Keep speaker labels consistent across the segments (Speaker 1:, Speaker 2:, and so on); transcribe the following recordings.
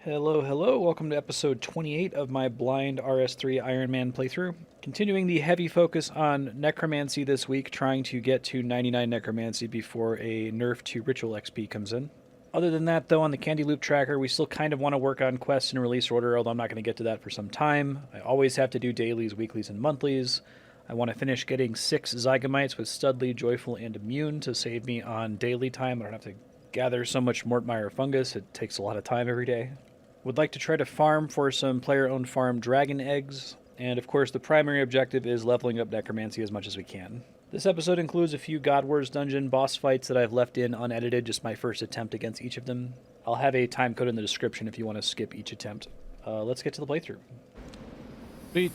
Speaker 1: Hello, hello. Welcome to episode 28 of my blind RS3 Ironman playthrough. Continuing the heavy focus on necromancy this week, trying to get to 99 necromancy before a nerf to ritual XP comes in. Other than that, though, on the Candy Loop tracker, we still kind of want to work on quests and release order, although I'm not going to get to that for some time. I always have to do dailies, weeklies, and monthlies. I want to finish getting 6 Zygomites with Studley, Joyful, and Immune to save me on daily time. I don't have to gather so much Mortmire fungus. It takes a lot of time every day. Would like to try to farm for some player-owned farm dragon eggs, and of course the primary objective is leveling up necromancy as much as we can. This episode includes a few God Wars dungeon boss fights that I've left in unedited, just my first attempt against each of them. I'll have a time code in the description if you want to skip each attempt. Let's get to the playthrough. Sweet.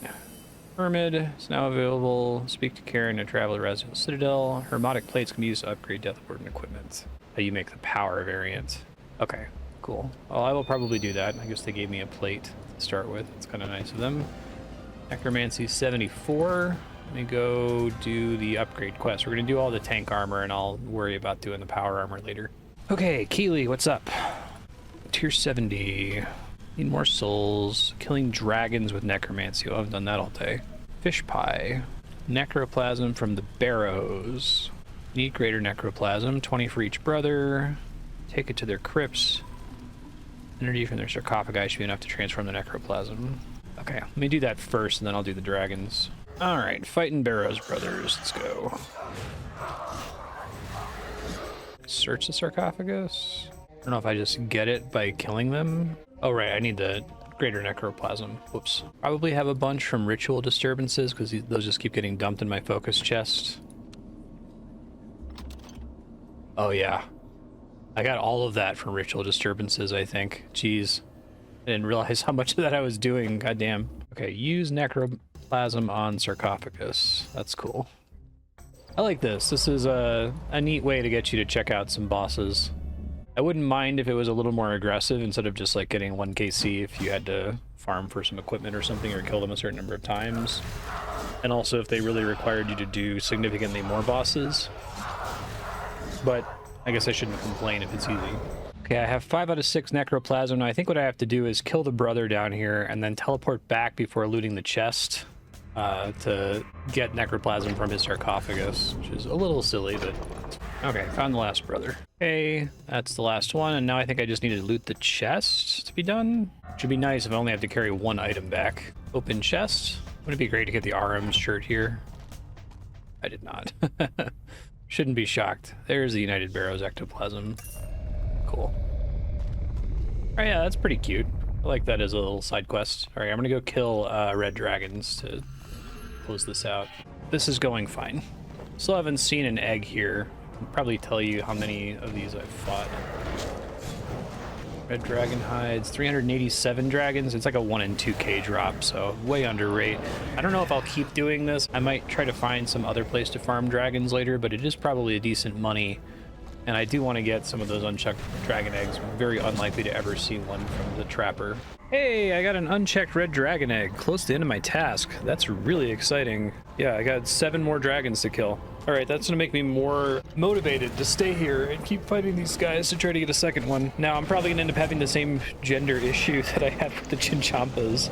Speaker 1: Hermit is now available. Speak to Karen to travel to Resident Citadel. Hermetic plates can be used to upgrade Death Warden equipment. How you make the power variant. Okay. Cool. Well, I will probably do that. I guess they gave me a plate to start with. It's kind of nice of them. Necromancy 74. Let me go do the upgrade quest. We're going to do all the tank armor, and I'll worry about doing the power armor later. Okay, Keely, what's up? Tier 70. Need more souls. Killing dragons with necromancy. Oh, I haven't done that all day. Fish pie. Necroplasm from the barrows. Need greater necroplasm. 20 for each brother. Take it to their crypts. Energy from their sarcophagi should be enough to transform the necroplasm. Okay, let me do that first, and then I'll do the dragons. Alright, fighting Barrows Brothers. Let's go. Search the sarcophagus? I don't know if I just get it by killing them. Oh, right, I need the greater necroplasm. Whoops. Probably have a bunch from ritual disturbances, because those just keep getting dumped in my focus chest. Oh, yeah. I got all of that from ritual disturbances, I think. Jeez. I didn't realize how much of that I was doing. Goddamn. Okay, use necroplasm on sarcophagus. That's cool. I like this. This is a neat way to get you to check out some bosses. I wouldn't mind if it was a little more aggressive instead of just like getting 1 KC if you had to farm for some equipment or something or kill them a certain number of times. And also if they really required you to do significantly more bosses. But I guess I shouldn't complain if it's easy. Okay, I have 5 out of 6 necroplasm. Now I think what I have to do is kill the brother down here and then teleport back before looting the chest to get necroplasm from his sarcophagus, which is a little silly, but okay, found the last brother. Okay, that's the last one, and now I think I just need to loot the chest to be done. Should be nice if I only have to carry 1 item back. Open chest. Wouldn't it be great to get the RM's shirt here? I did not. Shouldn't be shocked. There's the United Barrows ectoplasm. Cool. Oh yeah, that's pretty cute. I like that as a little side quest. Alright, I'm gonna go kill red dragons to close this out. This is going fine. Still haven't seen an egg here. I can probably tell you how many of these I've fought. Red dragon hides, 387 dragons. It's like a 1 in 2k drop, so way under rate. I don't know if I'll keep doing this. I might try to find some other place to farm dragons later, but it is probably a decent money. And I do want to get some of those unchecked dragon eggs. I'm very unlikely to ever see one from the trapper. Hey, I got an unchecked red dragon egg. Close to the end of my task. That's really exciting. Yeah, I got 7 more dragons to kill. All right, that's gonna make me more motivated to stay here and keep fighting these guys to try to get a second one. Now, I'm probably gonna end up having the same gender issue that I had with the Chinchampas.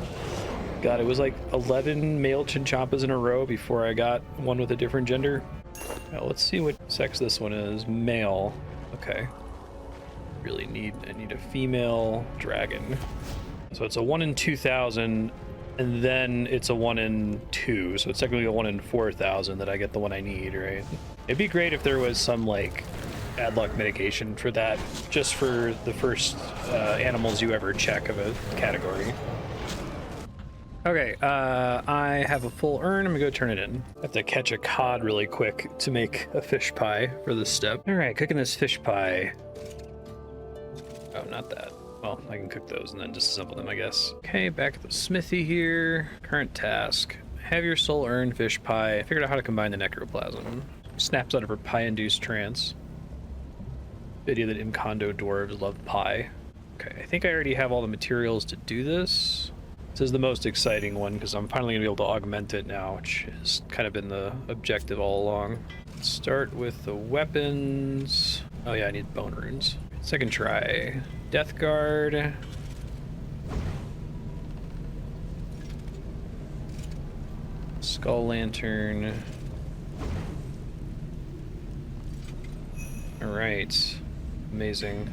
Speaker 1: God, it was like 11 male Chinchampas in a row before I got one with a different gender. Now, let's see what sex this one is. Male. Okay. I need a female dragon. So it's a 1 in 2,000, and then it's a 1 in 2, so it's technically a 1 in 4,000 that I get the one I need, right? It'd be great if there was some, like, bad luck mitigation for that, just for the first animals you ever check of a category. Okay, I have a full urn. I'm gonna go turn it in. I have to catch a cod really quick to make a fish pie for this step. All right, cooking this fish pie. Oh, not that. Well, I can cook those and then disassemble them, I guess. Okay, back at the smithy here. Current task. Have your soul urn fish pie. I figured out how to combine the necroplasm. Snaps out of her pie-induced trance. Video that Imkondo dwarves love pie. Okay, I think I already have all the materials to do this. This is the most exciting one because I'm finally gonna be able to augment it now, which has kind of been the objective all along. Let's start with the weapons. Oh yeah, I need bone runes. Second try. Death Guard. Skull lantern. All right, amazing.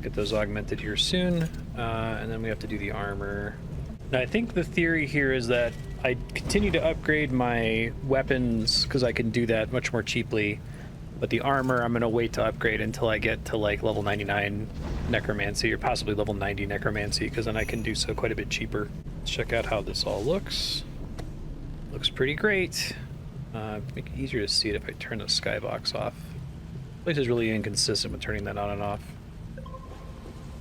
Speaker 1: Get those augmented here soon, and then we have to do the armor. Now, I think the theory here is that I continue to upgrade my weapons because I can do that much more cheaply, but the armor I'm going to wait to upgrade until I get to like level 99 necromancy, or possibly level 90 necromancy, because then I can do so quite a bit cheaper. Let's check out how this all looks. Looks pretty great. Make it easier to see it if I turn the skybox off. The place is really inconsistent with turning that on and off.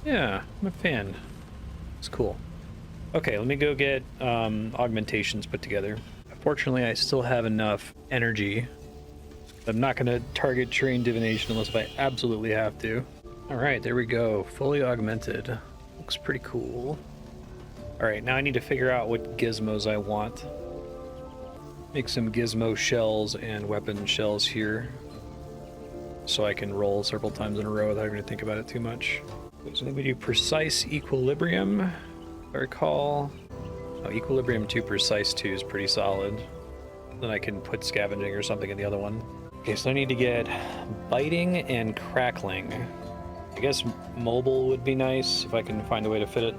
Speaker 1: Yeah, I'm a fan. It's cool. Okay, let me go get augmentations put together. Fortunately, I still have enough energy. I'm not going to target trained divination unless if I absolutely have to. All right, there we go. Fully augmented. Looks pretty cool. All right, now I need to figure out what gizmos I want. Make some gizmo shells and weapon shells here, so I can roll several times in a row without having to think about it too much. So let me do precise equilibrium, if I recall. Oh, equilibrium 2, precise 2 is pretty solid. Then I can put scavenging or something in the other one. Okay, so I need to get biting and crackling. I guess mobile would be nice if I can find a way to fit it.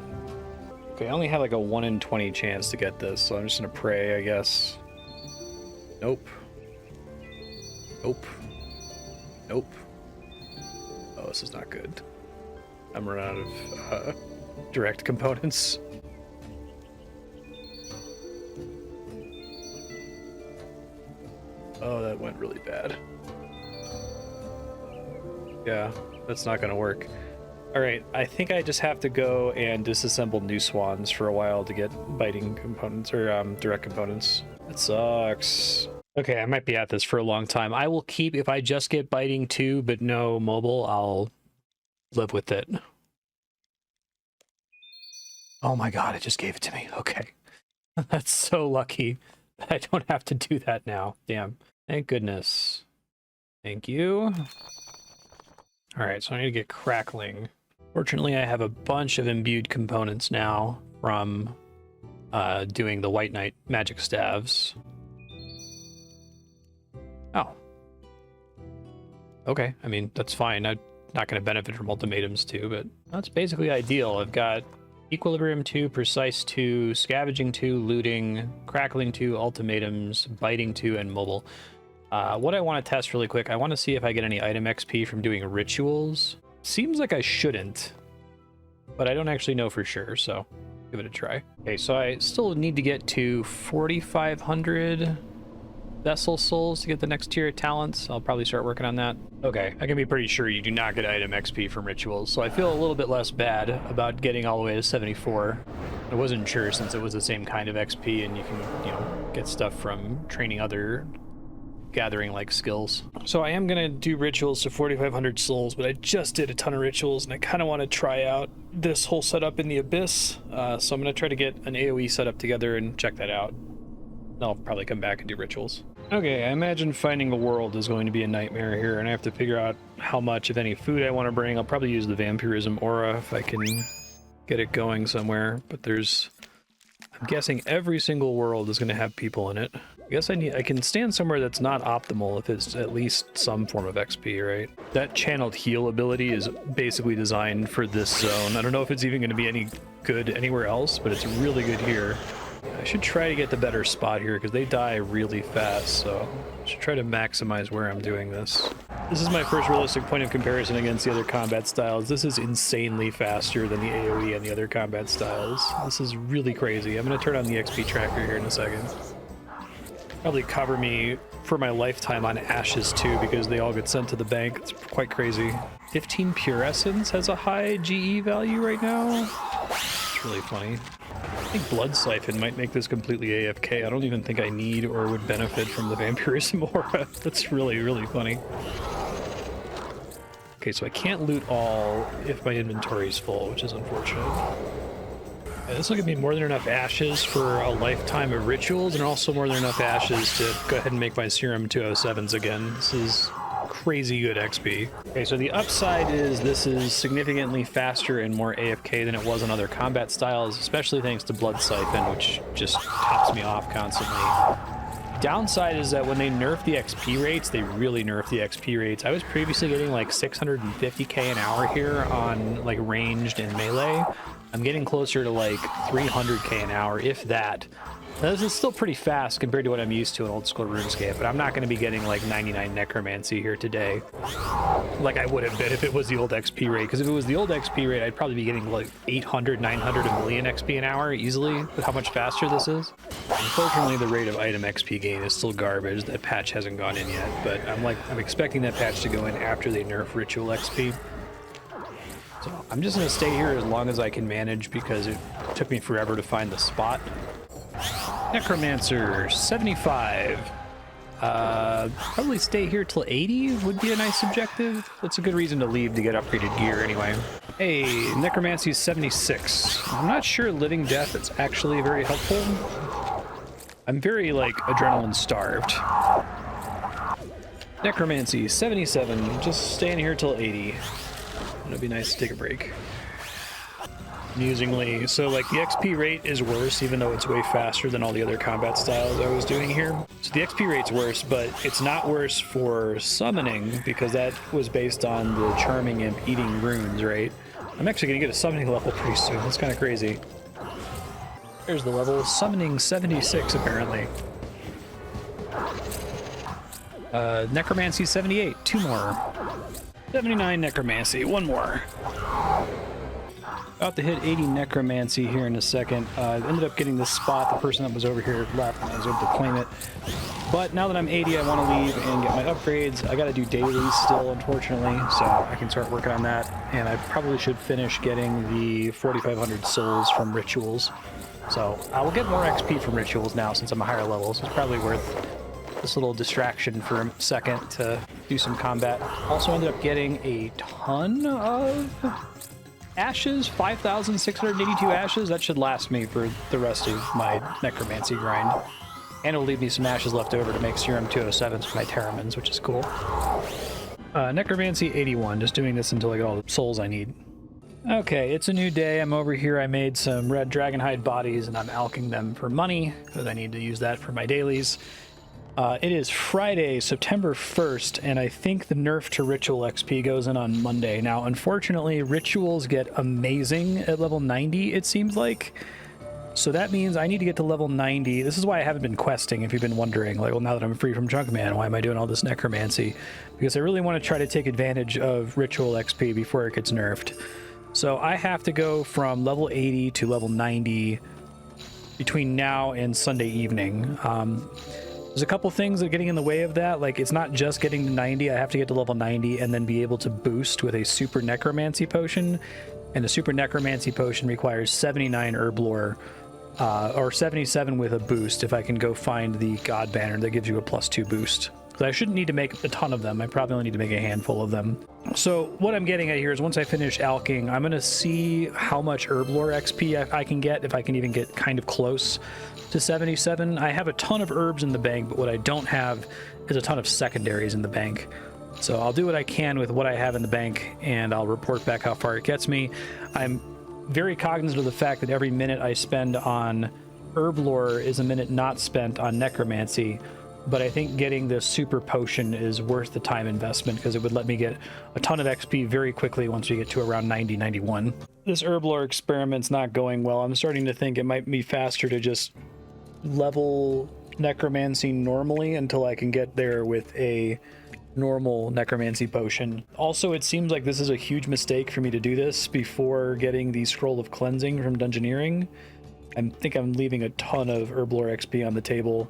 Speaker 1: Okay, I only have like a 1 in 20 chance to get this, so I'm just gonna pray, I guess. Nope. Nope. Nope. Oh, this is not good. I'm running out of direct components. Oh, that went really bad. Yeah, that's not gonna work. All right, I think I just have to go and disassemble new swans for a while to get biting components, or direct components. That sucks. Okay, I might be at this for a long time. I will keep, if I just get biting 2 but no mobile, I'll live with it. Oh my god, it just gave it to me. Okay. That's so lucky. I don't have to do that now. Damn. Thank goodness. Thank you. Alright, so I need to get crackling. Fortunately, I have a bunch of imbued components now from doing the White Knight magic staves. Oh. Okay, I mean, that's fine. I'm not going to benefit from ultimatums too, but that's basically ideal. I've got equilibrium 2, precise 2, scavenging 2, looting, crackling 2, ultimatums, biting 2, and mobile. What I want to test really quick, I want to see if I get any item XP from doing rituals. Seems like I shouldn't, but I don't actually know for sure, so give it a try. Okay, so I still need to get to 4,500 vessel souls to get the next tier of talents. I'll probably start working on that. Okay, I can be pretty sure you do not get item XP from rituals, so I feel a little bit less bad about getting all the way to 74. I wasn't sure since it was the same kind of XP and you can, you know, get stuff from training other gathering like skills. So I am gonna do rituals to 4,500 souls, but I just did a ton of rituals and I kind of want to try out this whole setup in the Abyss. So I'm gonna try to get an AoE setup together and check that out. I'll probably come back and do rituals. Okay, I imagine finding a world is going to be a nightmare here, and I have to figure out how much, if any, food I want to bring. I'll probably use the vampirism aura if I can get it going somewhere, but I'm guessing every single world is going to have people in it. I guess I can stand somewhere that's not optimal if it's at least some form of XP, right? That channeled heal ability is basically designed for this zone. I don't know if it's even going to be any good anywhere else, but it's really good here. I should try to get the better spot here because they die really fast, so I should try to maximize where I'm doing this. This is my first realistic point of comparison against the other combat styles. This is insanely faster than the AoE and the other combat styles. This is really crazy. I'm going to turn on the XP tracker here in a second. Probably cover me for my lifetime on ashes too because they all get sent to the bank. It's quite crazy. 15 Pure Essence has a high GE value right now. It's really funny. I think Blood Siphon might make this completely AFK. I don't even think I need or would benefit from the Vampirism aura. That's really, really funny. Okay, so I can't loot all if my inventory is full, which is unfortunate. Yeah, this will give me more than enough ashes for a lifetime of rituals, and also more than enough ashes to go ahead and make my serum 207s again. This is crazy good XP. Okay, so the upside is this is significantly faster and more AFK than it was on other combat styles, especially thanks to Blood Siphon, which just tops me off constantly. Downside is that when they nerf the XP rates, they really nerf the XP rates. I was previously getting like 650k an hour here on like ranged and melee. I'm getting closer to like 300k an hour, if that. Now, this is still pretty fast compared to what I'm used to in old school RuneScape, but I'm not going to be getting like 99 necromancy here today like I would have been if it was the old XP rate, because if it was the old XP rate, I'd probably be getting like 800, 900, a million XP an hour easily with how much faster this is. Unfortunately, the rate of item XP gain is still garbage. That patch hasn't gone in yet, but I'm expecting that patch to go in after they nerf ritual XP. So I'm just going to stay here as long as I can manage because it took me forever to find the spot. Necromancer 75. Probably stay here till 80 would be a nice objective. That's a good reason to leave to get upgraded gear anyway. Hey, Necromancy 76. I'm not sure Living Death is actually very helpful. I'm very like adrenaline starved. Necromancy 77. Just staying here till 80. It'll be nice to take a break. Amusingly, so like the XP rate is worse even though it's way faster than all the other combat styles I was doing here. So the XP rate's worse, but it's not worse for summoning because that was based on the Charming Imp eating runes, right? I'm actually gonna get a summoning level pretty soon. That's kind of crazy. There's the level, summoning 76 apparently. Necromancy 78, 2 more. 79 necromancy, 1 more. About to hit 80 necromancy here in a second. I ended up getting this spot. The person that was over here left and I was able to claim it. But now that I'm 80, I want to leave and get my upgrades. I got to do dailies still, unfortunately, so I can start working on that. And I probably should finish getting the 4,500 souls from rituals. So I will get more XP from rituals now since I'm a higher level, so it's probably worth this little distraction for a second to do some combat. Also ended up getting a ton of ashes, 5,682 ashes. That should last me for the rest of my necromancy grind. And it'll leave me some ashes left over to make serum 207s for my Terramins, which is cool. Necromancy 81, just doing this until I get all the souls I need. Okay, it's a new day. I'm over here. I made some red dragonhide bodies and I'm alching them for money because I need to use that for my dailies. It is Friday, September 1st, and I think the nerf to Ritual XP goes in on Monday. Now, unfortunately, Rituals get amazing at level 90, it seems like. So that means I need to get to level 90. This is why I haven't been questing, if you've been wondering. Like, well, now that I'm free from Junkman, why am I doing all this necromancy? Because I really want to try to take advantage of Ritual XP before it gets nerfed. So I have to go from level 80 to level 90 between now and Sunday evening. There's a couple things that are getting in the way of that. Like, it's not just getting to 90. I have to get to level 90 and then be able to boost with a super necromancy potion. And the super necromancy potion requires 79 herb lore, or 77 with a boost if I can go find the god banner that gives you a +2 boost. So I shouldn't need to make a ton of them. I probably only need to make a handful of them. So what I'm getting at here is once I finish alching, I'm going to see how much herb lore XP I can get, if I can even get kind of close to 77. I have a ton of herbs in the bank, but what I don't have is a ton of secondaries in the bank. So I'll do what I can with what I have in the bank, and I'll report back how far it gets me. I'm very cognizant of the fact that every minute I spend on herb lore is a minute not spent on necromancy, but I think getting this super potion is worth the time investment because it would let me get a ton of XP very quickly once we get to around 90, 91. This herb lore experiment's not going well. I'm starting to think it might be faster to just level necromancy normally until I can get there with a normal necromancy potion. Also, it seems like this is a huge mistake for me to do this before getting the scroll of cleansing from dungeoneering. I think I'm leaving a ton of herb lore XP on the table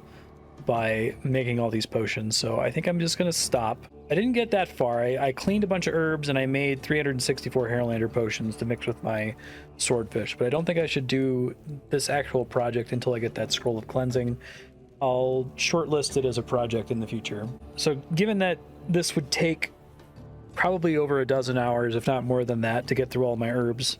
Speaker 1: by making all these potions, so I think I'm just gonna stop. I didn't get that far. I cleaned a bunch of herbs and I made 364 Haralander potions to mix with my swordfish, but I don't think I should do this actual project until I get that scroll of cleansing. I'll shortlist it as a project in the future. So given that this would take probably over a dozen hours, if not more than that, to get through all my herbs,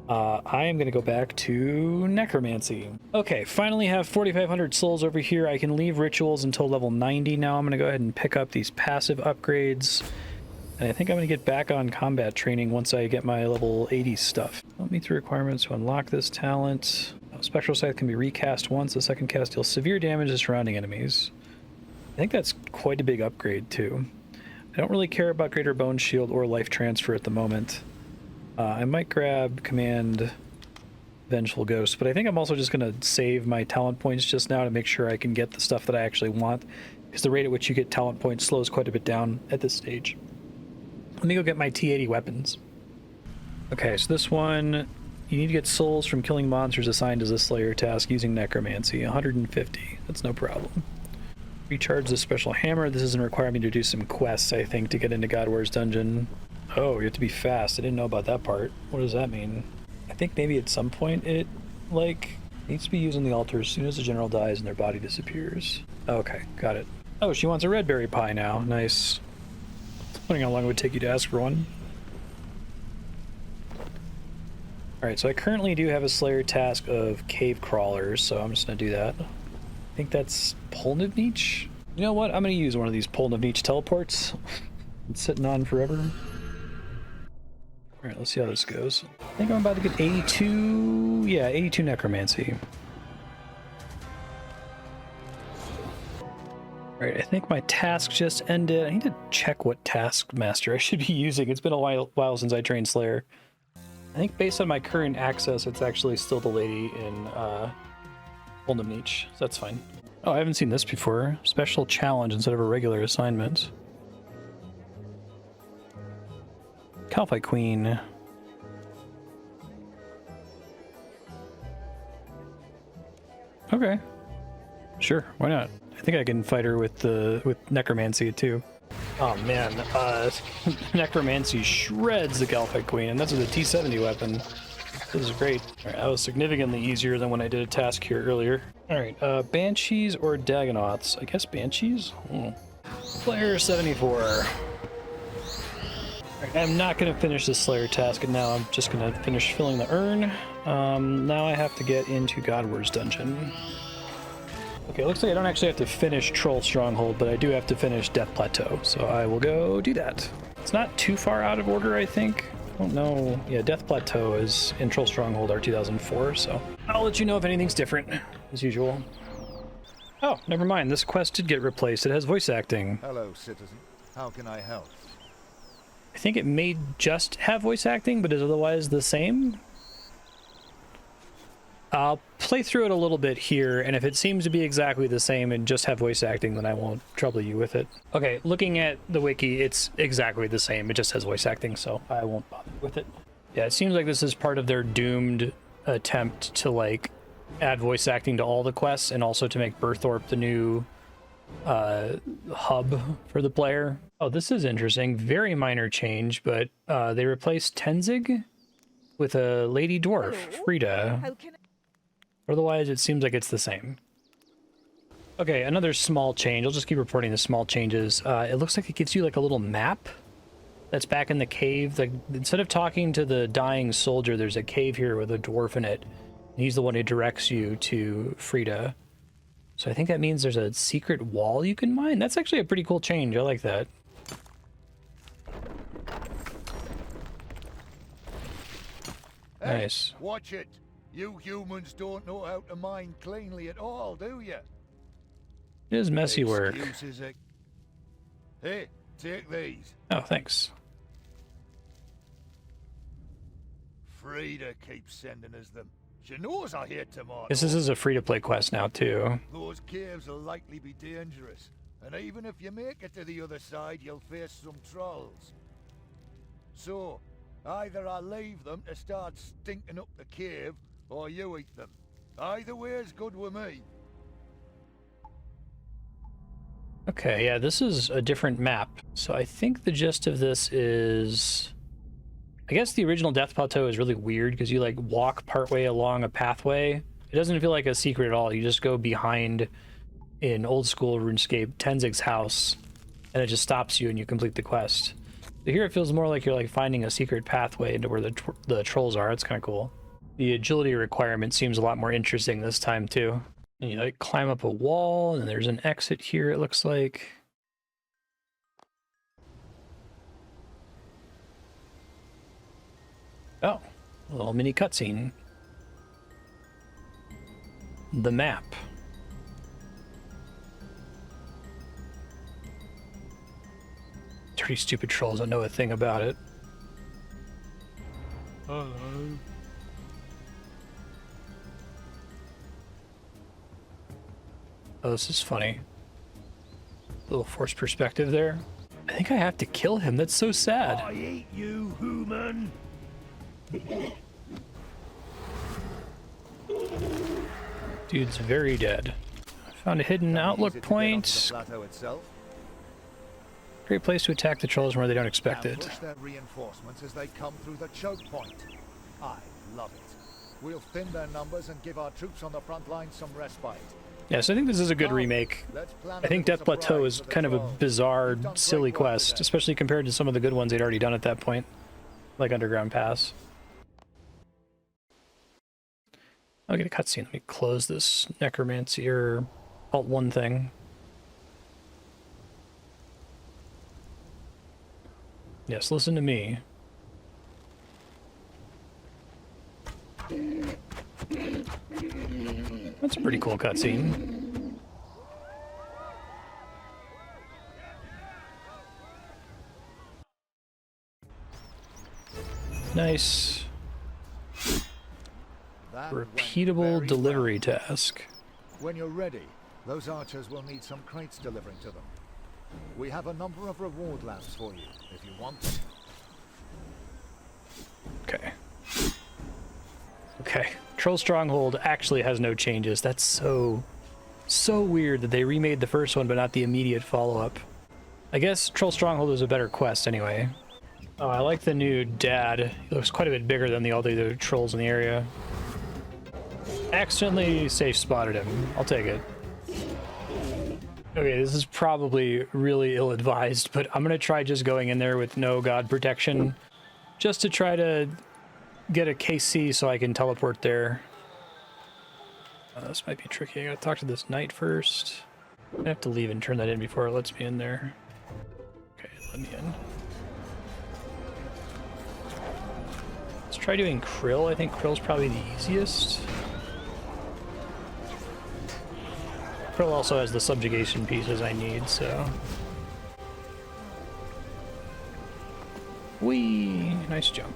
Speaker 1: I am going to go back to necromancy. Okay, finally have 4,500 souls over here. I can leave rituals until level 90 now. I'm going to go ahead and pick up these passive upgrades. And I think I'm going to get back on combat training once I get my level 80 stuff. Don't meet the requirements to unlock this talent. Spectral Scythe can be recast once. The second cast deals severe damage to surrounding enemies. I think that's quite a big upgrade too. I don't really care about Greater Bone Shield or Life Transfer at the moment. I might grab Command Vengeful Ghost, but I think I'm also just going to save my talent points just now to make sure I can get the stuff that I actually want, because the rate at which you get talent points slows quite a bit down at this stage. Let me go get my T80 weapons. Okay, so this one, you need to get souls from killing monsters assigned as a Slayer task using Necromancy. 150, that's no problem. Recharge the special hammer. This is going to require me to do some quests, I think, to get into Godwar's dungeon. Oh, you have to be fast. I didn't know about that part. What does that mean? I think maybe at some point it, like, needs to be used on the altar as soon as the general dies and their body disappears. Okay, got it. Oh, she wants a red berry pie now. Nice. Wondering how long it would take you to ask for one. Alright, so I currently do have a Slayer task of cave crawlers, so I'm just going to do that. I think that's Polnivneach? You know what? I'm going to use one of these Polnivneach teleports. It's sitting on forever. Alright, let's see how this goes. I think I'm about to get 82... yeah, 82 Necromancy. Alright, I think my task just ended. I need to check what Taskmaster I should be using. It's been a while since I trained Slayer. I think based on my current access, it's actually still the lady in Polnivneach, so that's fine. Oh, I haven't seen this before. Special challenge instead of a regular assignment. Calphite Queen. Okay. Sure, why not? I think I can fight her with Necromancy too. Oh man, Necromancy shreds the Calphite Queen, and that's with a T70 weapon. This is great. All right, that was significantly easier than when I did a task here earlier. Alright, Banshees or Dagonauts? I guess Banshees? Slayer 74. I'm not going to finish this Slayer task, and now I'm just going to finish filling the urn. Now I have to get into Godwar's dungeon. Okay, looks like I don't actually have to finish Troll Stronghold, but I do have to finish Death Plateau, so I will go do that. It's not too far out of order, I think. I don't know. Yeah, Death Plateau is in Troll Stronghold R2004, so I'll let you know if anything's different, as usual. Oh, never mind. This quest did get replaced. It has voice acting.
Speaker 2: Hello, citizen. How can I help?
Speaker 1: I think it may just have voice acting, but is otherwise the same. I'll play through it a little bit here, and if it seems to be exactly the same and just have voice acting, then I won't trouble you with it. Okay, looking at the wiki, it's exactly the same. It just has voice acting, so I won't bother with it. Yeah, it seems like this is part of their doomed attempt to, like, add voice acting to all the quests, and also to make Burthorpe the new hub for the player. Oh, this is interesting. Very minor change, but they replaced Tenzig with a lady dwarf, Frida. Otherwise, it seems like it's the same. Okay, another small change. I'll just keep reporting the small changes. It looks like it gives you like a little map that's back in the cave. Like, instead of talking to the dying soldier, there's a cave here with a dwarf in it. And he's the one who directs you to Frida. So I think that means there's a secret wall you can mine. That's actually a pretty cool change. I like that.
Speaker 2: Hey,
Speaker 1: nice.
Speaker 2: Watch it. You humans don't know how to mine cleanly at all, do you?
Speaker 1: It is messy work.
Speaker 2: Excuses, Hey, take these.
Speaker 1: Oh, thanks.
Speaker 2: Frida keeps sending us them. She knows I hate tomatoes.
Speaker 1: This is a free-to-play quest now, too.
Speaker 2: Those caves will likely be dangerous. And even if you make it to the other side, you'll face some trolls. So, either I leave them to start stinking up the cave, or you eat them. Either way is good with me.
Speaker 1: Okay, yeah, this is a different map. So I think the gist of this is... I guess the original Death Plateau is really weird because you like walk partway along a pathway. It doesn't feel like a secret at all. You just go behind, in old school RuneScape, Tenzig's house, and it just stops you and you complete the quest. But here it feels more like you're like finding a secret pathway into where the trolls are. It's kind of cool. The agility requirement seems a lot more interesting this time too. And you like climb up a wall, and there's an exit here, it looks like. Oh, a little mini cutscene. The map. Dirty stupid trolls don't know a thing about it. Hello. Oh, this is funny. Little forced perspective there. I think I have to kill him. That's so sad.
Speaker 2: I eat you, human.
Speaker 1: Dude's very dead. I found a hidden outlook point. Great place to attack the trolls where they don't expect it.
Speaker 2: Push their reinforcements as they come through the choke point. I love it. We'll thin their numbers and give our troops on the front line some respite.
Speaker 1: Yeah, so I think this is a good remake. I think Death Plateau is kind of a bizarre, silly quest, especially compared to some of the good ones they'd already done at that point, like Underground Pass. I'll get a cutscene. Let me close this necromancy or Alt 1 thing. Yes, listen to me. That's a pretty cool cutscene. Nice. Repeatable delivery task.
Speaker 2: When you're ready, those archers will need some crates delivering to them. We have a number of reward lamps for you, if you want them.
Speaker 1: Okay. Okay. Troll Stronghold actually has no changes. That's so weird that they remade the first one but not the immediate follow-up. I guess Troll Stronghold was a better quest anyway. Oh, I like the new dad. He looks quite a bit bigger than all the other trolls in the area. Accidentally safe spotted him. I'll take it. Okay, this is probably really ill-advised, but I'm gonna try just going in there with no god protection, just to try to get a KC so I can teleport there. This might be tricky. I gotta talk to this knight first. I have to leave and turn that in before it lets me in there. Okay, let me in. Let's try doing Krill. I think Krill's probably the easiest. Krill also has the subjugation pieces I need, so... Whee! Nice jump.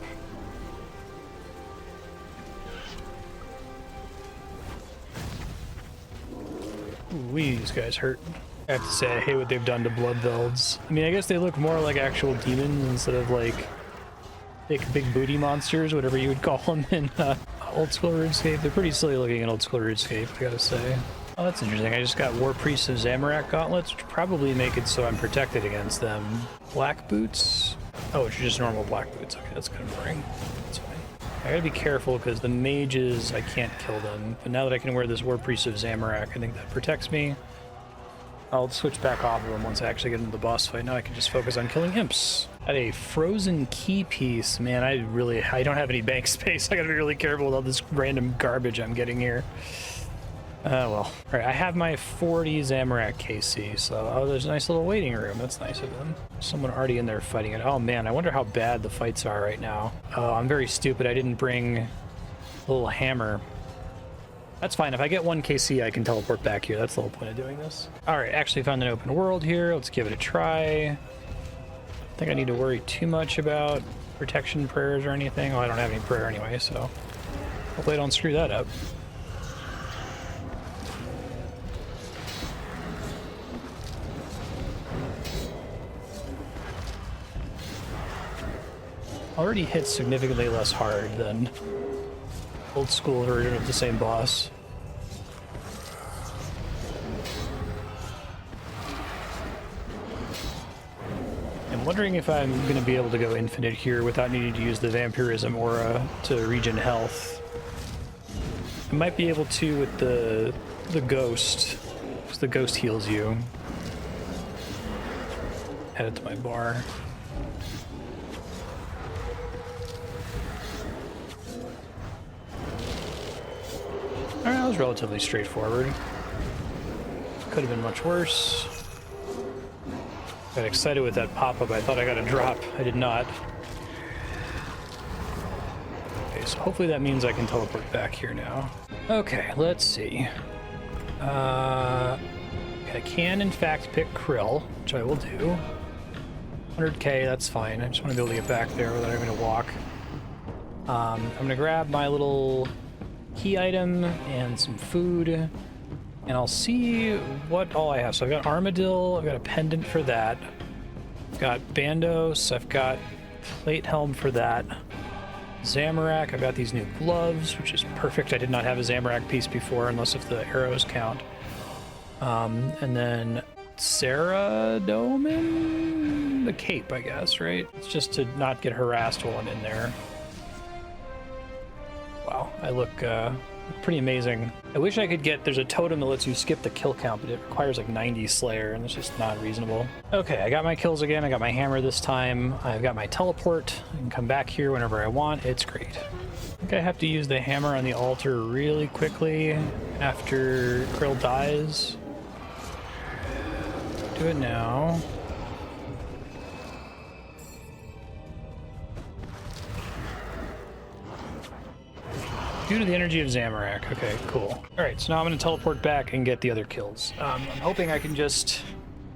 Speaker 1: Ooh, these guys hurt. I have to say, I hate what they've done to Bloodvelds. I mean, I guess they look more like actual demons instead of like big booty monsters, whatever you would call them in old school RuneScape. They're pretty silly looking in old school RuneScape, I gotta say. Oh, that's interesting. I just got War Priests of Zamorak gauntlets, which probably make it so I'm protected against them. Black boots? Oh, it's just normal black boots. Okay, that's kind of boring. That's fine. I gotta be careful because the mages, I can't kill them. But now that I can wear this War Priest of Zamorak, I think that protects me. I'll switch back off of them once I actually get into the boss fight. Now I can just focus on killing imps. At a frozen key piece, man, I don't have any bank space. I gotta be really careful with all this random garbage I'm getting here. Well. All right, I have my 40 Zamorak KC, so oh, there's a nice little waiting room. That's nice of them. Someone already in there fighting it. Oh man, I wonder how bad the fights are right now. Oh, I'm very stupid. I didn't bring a little hammer. That's fine. If I get 1 KC, I can teleport back here. That's the whole point of doing this. All right, actually found an open world here. Let's give it a try. I don't think I need to worry too much about protection prayers or anything. Oh, I don't have any prayer anyway, so hopefully I don't screw that up. Already hits significantly less hard than old school version of the same boss. I'm wondering if I'm going to be able to go infinite here without needing to use the vampirism aura to regen health. I might be able to with the ghost, because the ghost heals you. Add it to my bar. Alright, that was relatively straightforward. Could have been much worse. Got excited with that pop-up. I thought I got a drop. I did not. Okay, so hopefully that means I can teleport back here now. Okay, let's see. I can, in fact, pick Krill, which I will do. 100k, that's fine. I just want to be able to get back there without having to walk. I'm going to grab my little key item and some food, and I'll see what all I have. So I've got Armadillo, I've got a pendant for that. I've got Bandos, I've got plate helm for that. Zamorak, I've got these new gloves, which is perfect. I did not have a Zamorak piece before, unless if the arrows count. And then Saradomin, the cape, I guess, right? It's just to not get harassed while I'm in there. Wow, I look pretty amazing. I wish I could get, there's a totem that lets you skip the kill count, but it requires like 90 Slayer, and it's just not reasonable. Okay, I got my kills again. I got my hammer this time. I've got my teleport. I can come back here whenever I want. It's great. I think I have to use the hammer on the altar really quickly after Krill dies. Do it now. Due to the energy of Zamorak. Okay, cool. Alright, so now I'm going to teleport back and get the other kills. I'm hoping I can just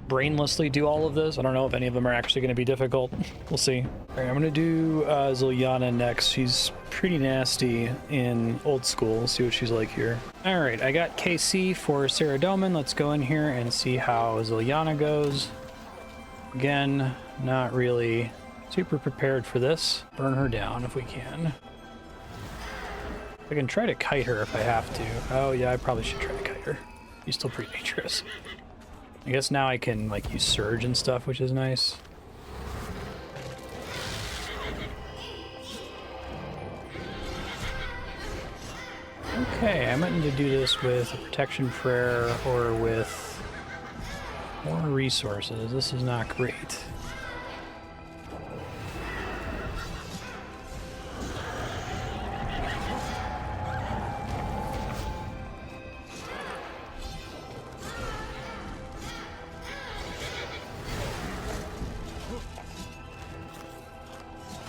Speaker 1: brainlessly do all of this. I don't know if any of them are actually going to be difficult. We'll see. Alright, I'm going to do Zilyana next. She's pretty nasty in old school. Let's see what she's like here. Alright, I got KC for Saradomin. Let's go in here and see how Zilyana goes. Again, not really super prepared for this. Burn her down if we can. I can try to kite her if I have to. Oh yeah, I probably should try to kite her. She's still pretty dangerous. I guess now I can like use surge and stuff, which is nice. Okay, I might need to do this with a protection prayer or with more resources. This is not great.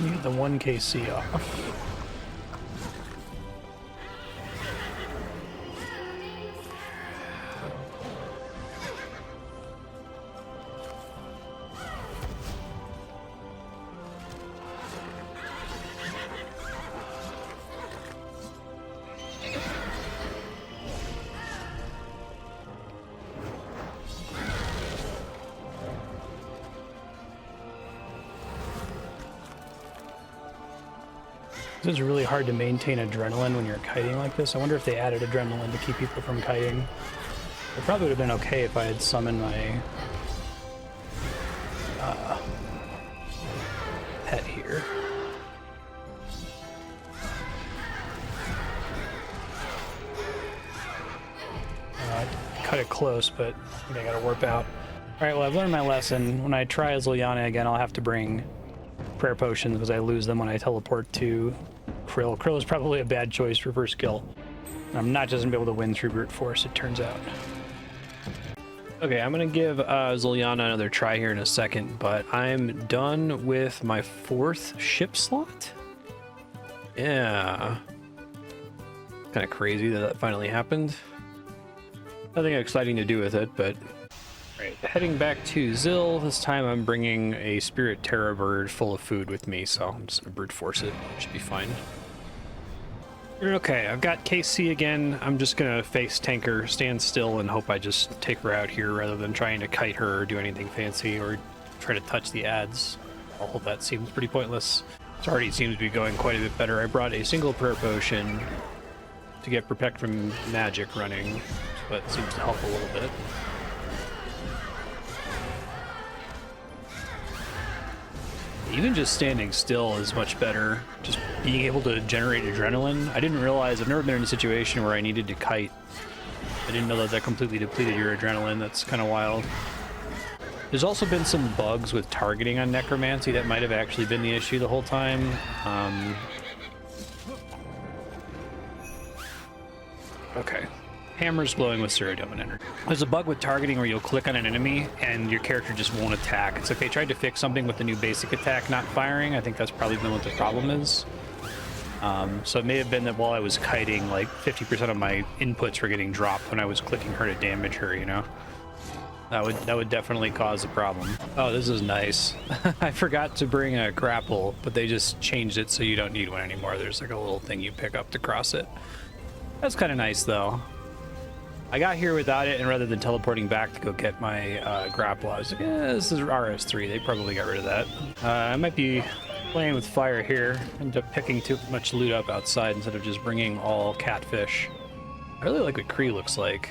Speaker 1: You get the 1 KC off. It's really hard to maintain adrenaline when you're kiting like this. I wonder if they added adrenaline to keep people from kiting. It probably would have been okay if I had summoned my pet here. I cut it close, but I think I gotta warp out. Alright, well, I've learned my lesson. When I try as Zilyana again, I'll have to bring prayer potions because I lose them when I teleport to Krill. Krill is probably a bad choice for first kill. I'm not just gonna be able to win through brute force, it turns out. Okay, I'm gonna give Zilyana another try here in a second, but I'm done with my 4th ship slot. Yeah. Kind of crazy that finally happened. Nothing exciting to do with it, but right, heading back to Zil. This time I'm bringing a Spirit Terror Bird full of food with me, so I'm just gonna brute force it. Should be fine. Okay, I've got KC again. I'm just gonna face tanker, stand still, and hope I just take her out here rather than trying to kite her or do anything fancy or try to touch the ads. All that seems pretty pointless. It already seems to be going quite a bit better. I brought a single prayer potion to get protect from magic running, but it seems to help a little bit. Even just standing still is much better. Just being able to generate adrenaline. I didn't realize, I've never been in a situation where I needed to kite. I didn't know that that completely depleted your adrenaline. That's kind of wild. There's also been some bugs with targeting on necromancy that might have actually been the issue the whole time. Okay. Hammer's glowing with Cerudomin energy. There's a bug with targeting where you'll click on an enemy and your character just won't attack. It's like they tried to fix something with the new basic attack not firing. I think that's probably been what the problem is. So it may have been that while I was kiting, like 50% of my inputs were getting dropped when I was clicking her to damage her, you know? That would definitely cause a problem. Oh, this is nice. I forgot to bring a grapple, but they just changed it so you don't need one anymore. There's like a little thing you pick up to cross it. That's kind of nice, though. I got here without it, and rather than teleporting back to go get my grapple, I was like, this is RS3. They probably got rid of that. I might be playing with fire here. End up picking too much loot up outside instead of just bringing all catfish. I really like what Kree looks like.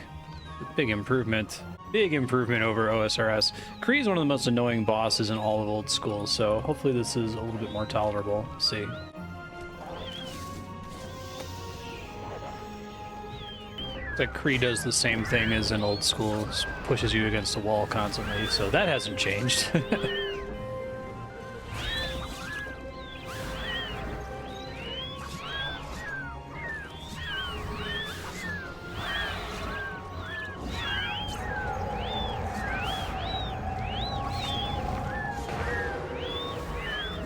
Speaker 1: Big improvement. Big improvement over OSRS. Kree is one of the most annoying bosses in all of old school, so hopefully this is a little bit more tolerable. Let's see. Like Kree does the same thing as in old school, just pushes you against the wall constantly, so that hasn't changed.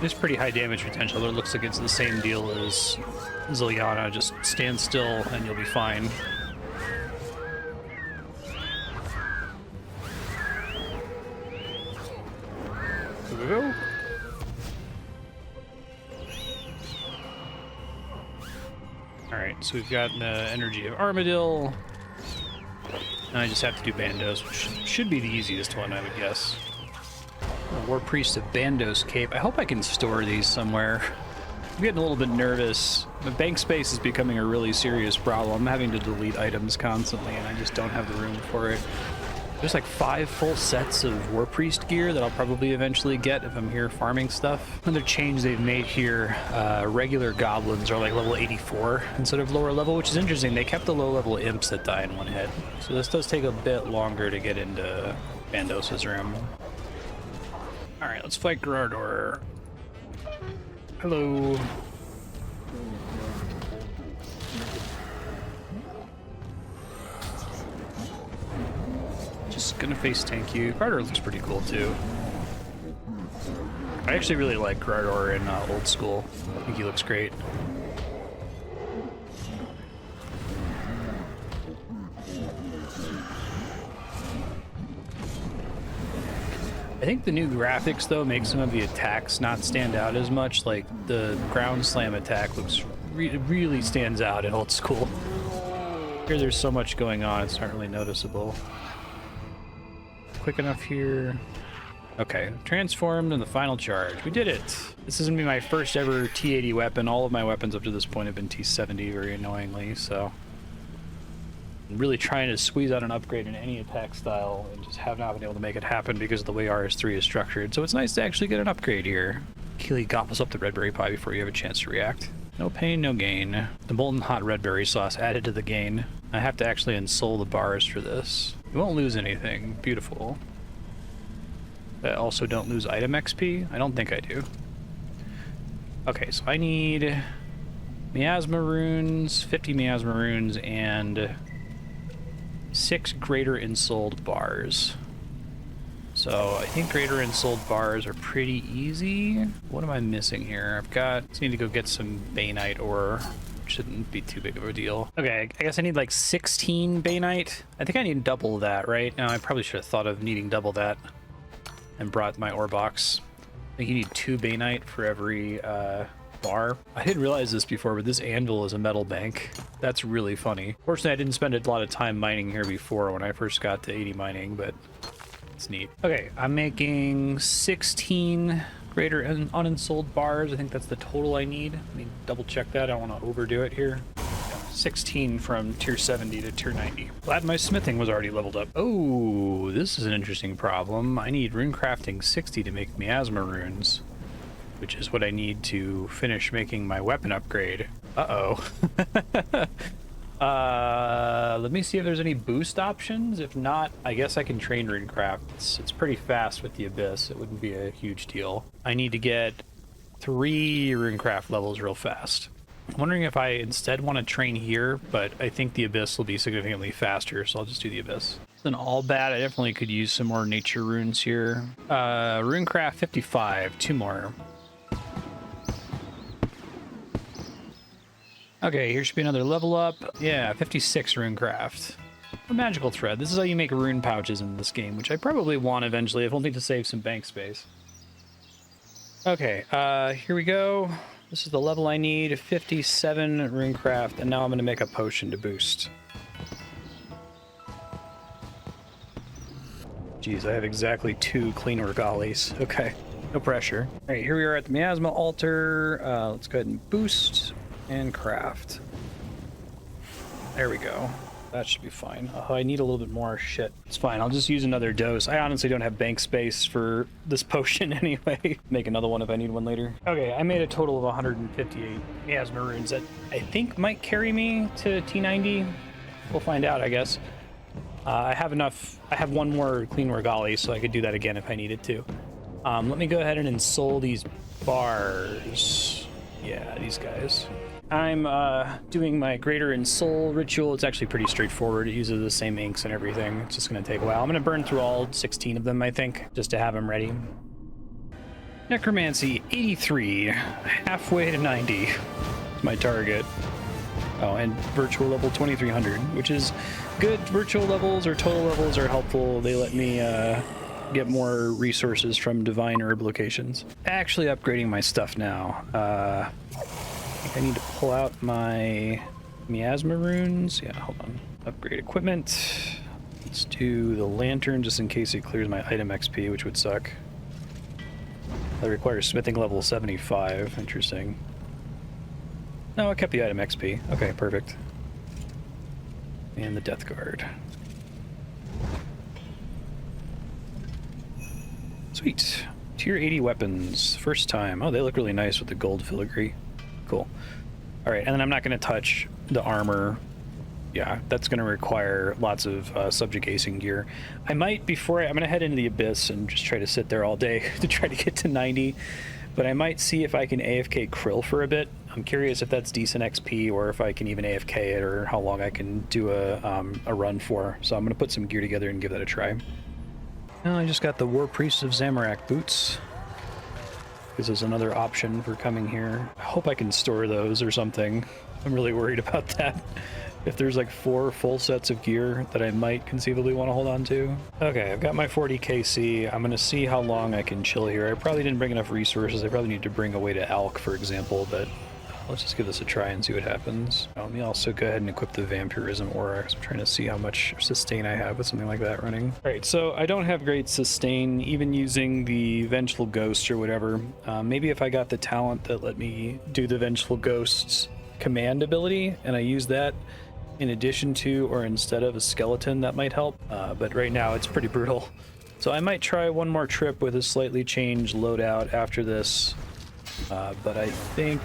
Speaker 1: It's pretty high damage potential. It looks like it's the same deal as Zilyana. Just stand still and you'll be fine. Here we go. Alright, so we've got the energy of Armadil. And I just have to do Bandos, which should be the easiest one, I would guess. War Priest of Bandos Cape. I hope I can store these somewhere. I'm getting a little bit nervous. The bank space is becoming a really serious problem. I'm having to delete items constantly, and I just don't have the room for it. There's like 5 full sets of War Priest gear that I'll probably eventually get if I'm here farming stuff. Another change they've made here, regular goblins are like level 84 instead of lower level, which is interesting. They kept the low level imps that die in one hit. So this does take a bit longer to get into Bandos' room. Alright, let's fight Graardor. Hello. Just gonna face tank you. Graardor looks pretty cool too. I actually really like Graardor in old school. I think he looks great. I think the new graphics, though, make some of the attacks not stand out as much. Like, the ground slam attack looks really stands out in old school. Here there's so much going on, it's not really noticeable. Quick enough here. Okay, transformed in the final charge. We did it! This is going to be my first ever T80 weapon. All of my weapons up to this point have been T70, very annoyingly, so... really trying to squeeze out an upgrade in any attack style and just have not been able to make it happen because of the way RS3 is structured. So it's nice to actually get an upgrade here. Keely gobbles up the red berry pie before you have a chance to react. No pain, no gain. The molten hot red berry sauce added to the gain. I have to actually ensoul the bars for this. You won't lose anything. Beautiful. I also don't lose item XP? I don't think I do. Okay, so I need miasma runes, 50 miasma runes, and 6 greater ensouled bars. So I think greater ensouled bars are pretty easy. What am I missing here? Just need to go get some Bainite ore. Shouldn't be too big of a deal. Okay, I guess I need like 16 Bainite. I think I need double that, right? No, I probably should have thought of needing double that and brought my ore box. I think you need 2 Bainite for every bar. I didn't realize this before, but this anvil is a metal bank. That's really funny. Fortunately, I didn't spend a lot of time mining here before when I first got to 80 mining, but it's neat. Okay, I'm making 16 greater unensouled bars. I think that's the total I need. Let me double check that. I don't want to overdo it here. 16 from tier 70 to tier 90. Glad my smithing was already leveled up. Oh, this is an interesting problem. I need rune crafting 60 to make miasma runes, which is what I need to finish making my weapon upgrade. Uh-oh. Let me see if there's any boost options. If not, I guess I can train runecraft. It's pretty fast with the Abyss. It wouldn't be a huge deal. I need to get 3 runecraft levels real fast. I'm wondering if I instead want to train here, but I think the Abyss will be significantly faster, so I'll just do the Abyss. Then all bad. I definitely could use some more nature runes here. Runecraft 55, 2 more. Okay, here should be another level up. Yeah, 56 Runecraft. A magical thread. This is how you make rune pouches in this game, which I probably want eventually, if only to save some bank space. Okay, here we go. This is the level I need, 57 Runecraft, and now I'm going to make a potion to boost. Jeez, I have exactly 2 clean regalis. Okay, no pressure. All right, here we are at the Miasma altar. Let's go ahead and boost and craft. There we go. That should be fine. Oh, I need a little bit more. Shit. It's fine. I'll just use another dose. I honestly don't have bank space for this potion anyway. Make another one if I need one later. Okay, I made a total of 158 miasma runes that I think might carry me to T90. We'll find out, I guess. I have enough. I have 1 more clean regali, so I could do that again if I needed to. Let me go ahead and ensoul these bars. Yeah, these guys. I'm doing my Greater and Soul ritual. It's actually pretty straightforward. It uses the same inks and everything. It's just going to take a while. I'm going to burn through all 16 of them, I think, just to have them ready. Necromancy 83, halfway to 90. It's my target. Oh, and virtual level 2300, which is good. Virtual levels or total levels are helpful. They let me get more resources from divine herb locations. Actually upgrading my stuff now. I think I need to pull out my miasma runes. Yeah, hold on. Upgrade equipment. Let's do the lantern just in case it clears my item XP, which would suck. That requires smithing level 75. Interesting. No, I kept the item XP. Okay, perfect. And the death guard. Sweet. Tier 80 weapons. First time. Oh, they look really nice with the gold filigree. Cool. All right, and then I'm not going to touch the armor. Yeah, that's going to require lots of subjugation gear. I might, I'm going to head into the Abyss and just try to sit there all day to try to get to 90. But I might see if I can AFK Krill for a bit. I'm curious if that's decent XP or if I can even AFK it or how long I can do a run for. So I'm going to put some gear together and give that a try. Well, I just got the War Priest of Zamorak boots. This is another option for coming here. I hope I can store those or something. I'm really worried about that. If there's like 4 full sets of gear that I might conceivably want to hold on to. Okay, I've got my 40 KC. I'm going to see how long I can chill here. I probably didn't bring enough resources. I probably need to bring away to Alk, for example, but let's just give this a try and see what happens. Let me also go ahead and equip the Vampirism Aura, because I'm trying to see how much sustain I have with something like that running. All right, so I don't have great sustain, even using the Vengeful Ghost or whatever. Maybe if I got the talent that let me do the Vengeful Ghost's command ability, and I use that in addition to or instead of a skeleton, that might help. But right now it's pretty brutal. So I might try one more trip with a slightly changed loadout after this. But I think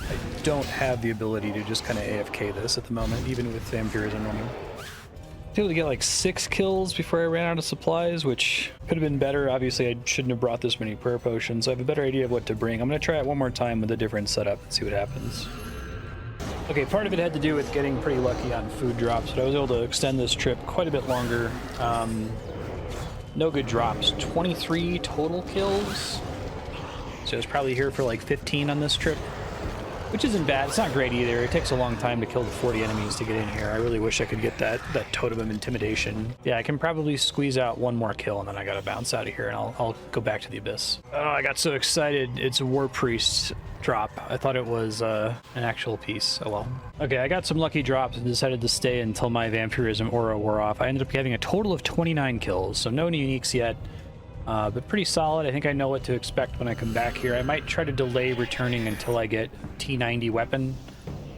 Speaker 1: I don't have the ability to just kind of AFK this at the moment, even with Vampirism running. I was able to get like 6 kills before I ran out of supplies, which could have been better. Obviously, I shouldn't have brought this many prayer potions, so I have a better idea of what to bring. I'm going to try it one more time with a different setup and see what happens. Okay, part of it had to do with getting pretty lucky on food drops, but I was able to extend this trip quite a bit longer. No good drops. 23 total kills. So I was probably here for like 15 on this trip, which isn't bad. It's not great either. It takes a long time to kill the 40 enemies to get in here. I really wish I could get that Totem of Intimidation. Yeah, I can probably squeeze out one more kill, and then I gotta bounce out of here, and I'll go back to the Abyss. Oh, I got so excited. It's a War Priest drop. I thought it was an actual piece. Oh well. Okay, I got some lucky drops and decided to stay until my Vampirism Aura wore off. I ended up having a total of 29 kills, so no uniques yet. But pretty solid. I think I know what to expect when I come back here. I might try to delay returning until I get T90 weapon.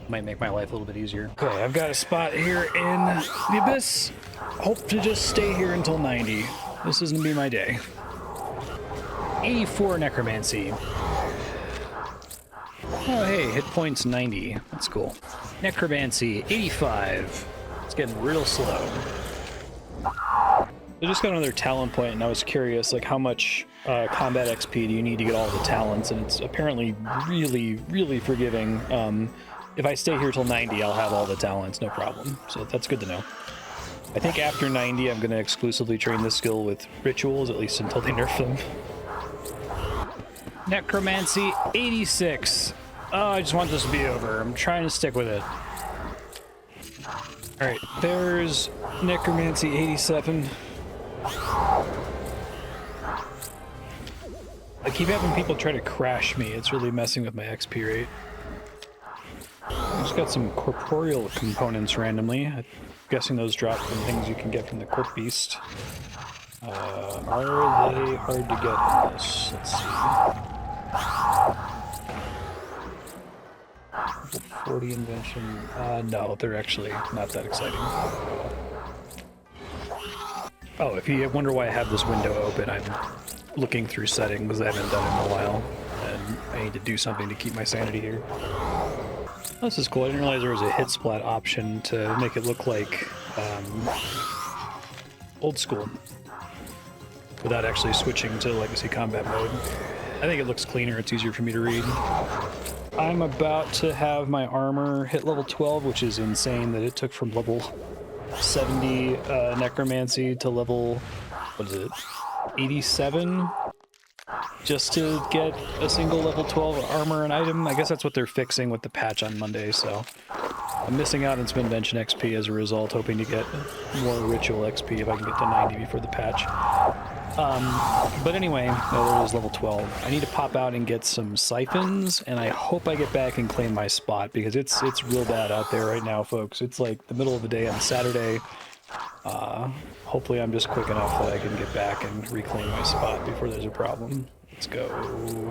Speaker 1: Might make my life a little bit easier. Okay, I've got a spot here in the Abyss. Hope to just stay here until 90. This is gonna be my day. 84 Necromancy. Oh, hey, hit points 90. That's cool. Necromancy 85. It's getting real slow. I just got another talent point, and I was curious, like, how much combat XP do you need to get all the talents? And it's apparently really, really forgiving. If I stay here till 90, I'll have all the talents, no problem. So that's good to know. I think after 90, I'm going to exclusively train this skill with rituals, at least until they nerf them. Necromancy 86. Oh, I just want this to be over. I'm trying to stick with it. All right, there's Necromancy 87. I keep having people try to crash me. It's really messing with my XP rate. I just got some corporeal components randomly. I'm guessing those drop from things you can get from the Corp Beast. Are they hard to get in this? Let's see. Level 40 invention. No, they're actually not that exciting. Oh, if you wonder why I have this window open, I'm looking through settings I haven't done in a while, and I need to do something to keep my sanity here. Oh, this is cool. I didn't realize there was a hit splat option to make it look like old school without actually switching to legacy combat mode. I think it looks cleaner. It's easier for me to read. I'm about to have my armor hit level 12, which is insane that it took from level 70 necromancy to level, what is it, 87 just to get a single level 12 armor and item. I guess that's what they're fixing with the patch on Monday, so I'm missing out on some invention XP as a result, hoping to get more ritual XP if I can get to 90 before the patch. But anyway, there is level 12. I need to pop out and get some siphons, and I hope I get back and claim my spot, because it's real bad out there right now, folks. It's like the middle of the day on Saturday. Hopefully I'm just quick enough that I can get back and reclaim my spot before there's a problem. Let's go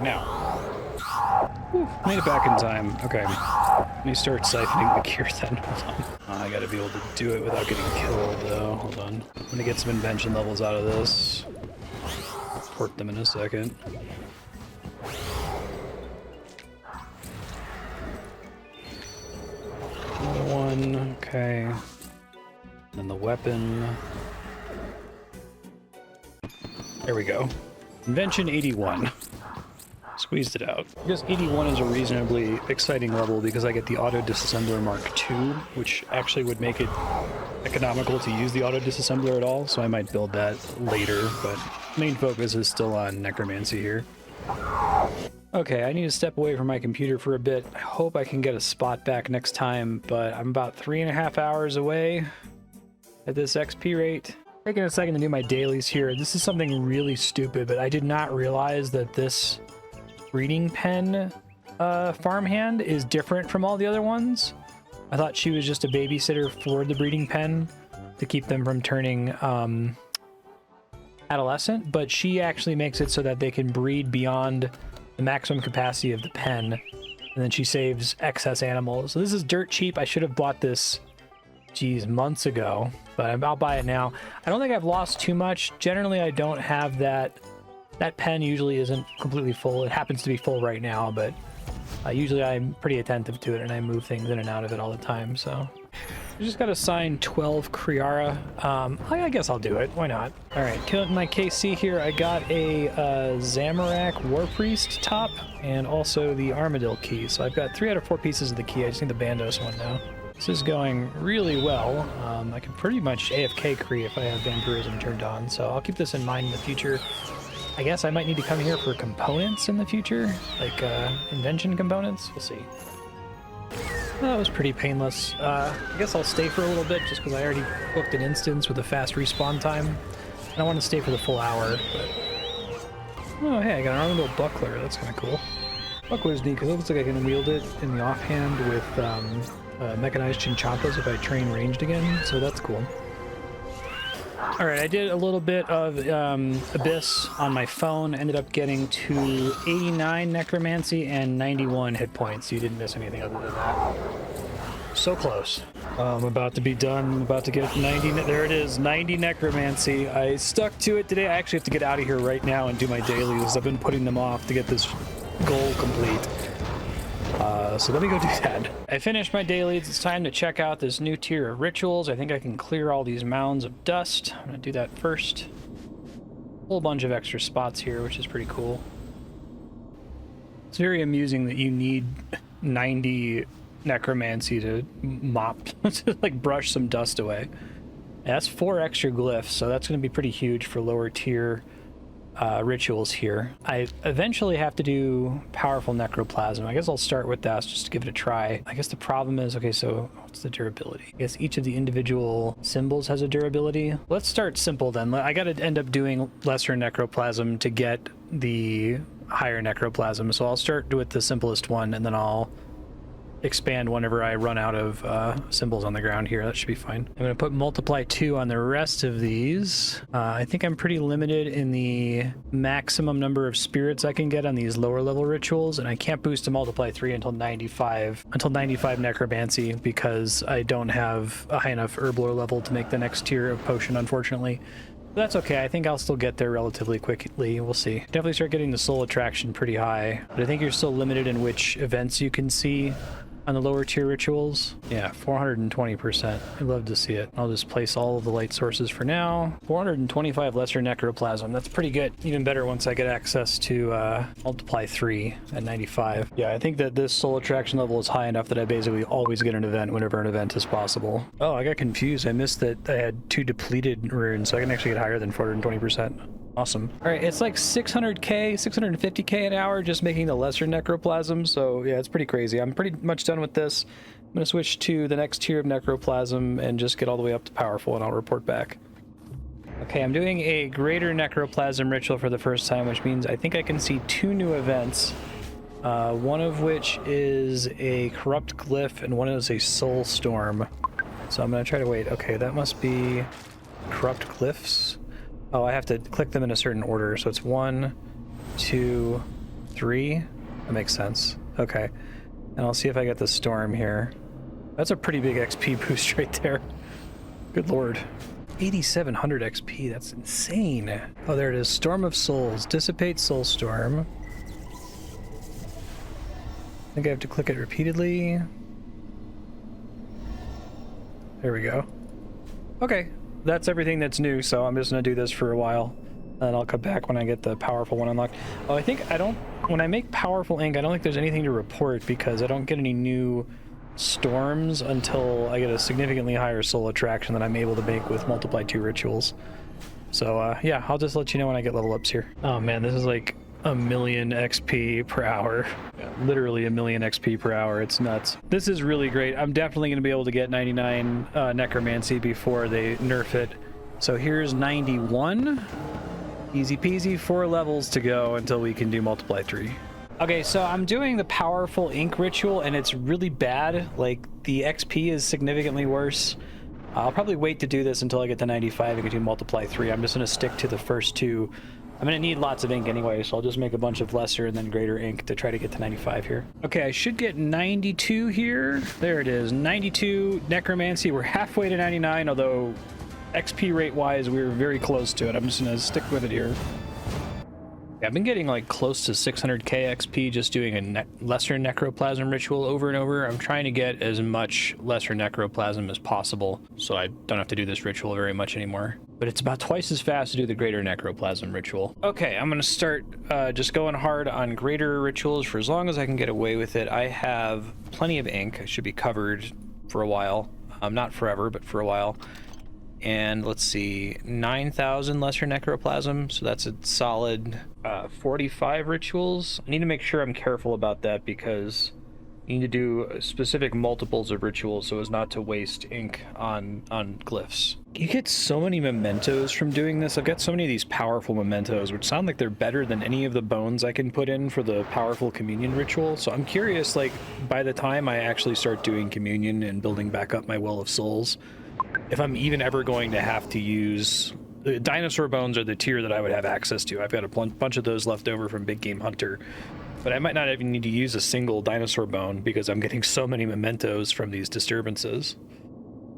Speaker 1: now. Whew, made it back in time. Okay, let me start siphoning the gear then. Hold on. I gotta be able to do it without getting killed though. Hold on. I'm gonna get some invention levels out of this. Port them in a second. Another one, okay. Then the weapon. There we go. Invention 81. Squeezed it out. I guess 81 is a reasonably exciting level because I get the auto disassembler Mark II, which actually would make it economical to use the auto disassembler at all, so I might build that later, but main focus is still on necromancy here. Okay, I need to step away from my computer for a bit. I hope I can get a spot back next time, but I'm about 3.5 hours away at this XP rate. Taking a second to do my dailies here. This is something really stupid, but I did not realize that this breeding pen farmhand is different from all the other ones. I thought she was just a babysitter for the breeding pen to keep them from turning adolescent, but she actually makes it so that they can breed beyond the maximum capacity of the pen, and then she saves excess animals. So this is dirt cheap. I should have bought this, geez, months ago, but I'll buy it now. I don't think I've lost too much. Generally, I don't have that. That pen usually isn't completely full. It happens to be full right now, but usually I'm pretty attentive to it and I move things in and out of it all the time, so. I just got assigned 12 Kree'arra. I guess I'll do it. Why not? All right, killing my KC here. I got a Zamorak War Priest top and also the Armadillo key. So I've got 3 out of 4 pieces of the key. I just need the Bandos one now. This is going really well. I can pretty much AFK Kree if I have Vampirism turned on, so I'll keep this in mind in the future. I guess I might need to come here for components in the future, like invention components. We'll see. That was pretty painless. I guess I'll stay for a little bit just because I already booked an instance with a fast respawn time. I don't want to stay for the full hour, but... Oh, hey, I got an Armadillo Buckler. That's kind of cool. Buckler's neat because it looks like I can wield it in the offhand with mechanized Chinchampas if I train ranged again, so that's cool. Alright, I did a little bit of Abyss on my phone, ended up getting to 89 Necromancy and 91 hit points, so you didn't miss anything other than that. So close. I'm about to be done, I'm about to get 90, there it is, 90 Necromancy. I stuck to it today. I actually have to get out of here right now and do my dailies. I've been putting them off to get this goal complete. So let me go do that. I finished my dailies. It's time to check out this new tier of rituals. I think I can clear all these mounds of dust. I'm gonna do that first. A whole bunch of extra spots here, which is pretty cool. It's very amusing that you need 90 necromancy to mop, to like brush some dust away. And that's 4 extra glyphs, so that's going to be pretty huge for lower tier rituals here. I eventually have to do powerful necroplasm. I guess I'll start with that just to give it a try. I guess the problem is, okay, so what's the durability? I guess each of the individual symbols has a durability. Let's start simple then. I got to end up doing lesser necroplasm to get the higher necroplasm, so I'll start with the simplest one and then I'll expand whenever I run out of symbols on the ground here. That should be fine. I'm going to put multiply 2 on the rest of these. I think I'm pretty limited in the maximum number of spirits I can get on these lower level rituals, and I can't boost to multiply 3 until 95 necromancy because I don't have a high enough herblore level to make the next tier of potion, unfortunately. But that's okay. I think I'll still get there relatively quickly. We'll see. Definitely start getting the soul attraction pretty high, but I think you're still limited in which events you can see on the lower tier rituals. Yeah, 420%. I'd love to see it. I'll just place all of the light sources for now. 425 lesser necroplasm. That's pretty good. Even better once I get access to multiply 3 at 95. Yeah, I think that this soul attraction level is high enough that I basically always get an event whenever an event is possible. Oh, I got confused. I missed that I had 2 depleted runes, so I can actually get higher than 420%. Awesome. All right, it's like 600k, 650k an hour just making the lesser necroplasm. So yeah, it's pretty crazy. I'm pretty much done with this. I'm going to switch to the next tier of necroplasm and just get all the way up to powerful, and I'll report back. Okay, I'm doing a greater necroplasm ritual for the first time, which means I think I can see 2 new events. One of which is a corrupt glyph and one is a soul storm. So I'm going to try to wait. Okay, that must be corrupt glyphs. Oh, I have to click them in a certain order. So it's 1, 2, 3. That makes sense. Okay. And I'll see if I get the storm here. That's a pretty big XP boost right there. Good lord. 8,700 XP. That's insane. Oh, there it is. Storm of Souls. Dissipate Soul Storm. I think I have to click it repeatedly. There we go. Okay. That's everything that's new, so I'm just gonna do this for a while, and I'll come back when I get the powerful one unlocked. Oh, I think when I make powerful ink, I don't think there's anything to report because I don't get any new storms until I get a significantly higher soul attraction that I'm able to make with multiply 2 rituals. So yeah, I'll just let you know when I get level ups here. Oh man, this is like a million XP per hour. Yeah, literally a million XP per hour. It's nuts. This is really great. I'm definitely going to be able to get 99 necromancy before they nerf it. So here's 91. Easy peasy. 4 levels to go until we can do multiply 3. Okay, so I'm doing the powerful ink ritual and it's really bad. Like the XP is significantly worse. I'll probably wait to do this until I get to 95 and can do multiply 3. I'm just going to stick to the first 2. I'm going to need lots of ink anyway, so I'll just make a bunch of lesser and then greater ink to try to get to 95 here. Okay, I should get 92 here. There it is, 92 necromancy. We're halfway to 99, although XP rate-wise, we're very close to it. I'm just going to stick with it here. I've been getting like close to 600k XP just doing a lesser necroplasm ritual over and over. I'm trying to get as much lesser necroplasm as possible so I don't have to do this ritual very much anymore. But it's about twice as fast to do the greater necroplasm ritual. Okay, I'm going to start just going hard on greater rituals for as long as I can get away with it. I have plenty of ink. I should be covered for a while. Not forever, but for a while. And let's see, 9,000 lesser necroplasm, so that's a solid 45 rituals. I need to make sure I'm careful about that because you need to do specific multiples of rituals so as not to waste ink on glyphs. You get so many mementos from doing this. I've got so many of these powerful mementos, which sound like they're better than any of the bones I can put in for the powerful communion ritual. So I'm curious, like, by the time I actually start doing communion and building back up my Well of Souls, if I'm even ever going to have to use... Dinosaur bones are the tier that I would have access to. I've got a bunch of those left over from Big Game Hunter. But I might not even need to use a single dinosaur bone because I'm getting so many mementos from these disturbances.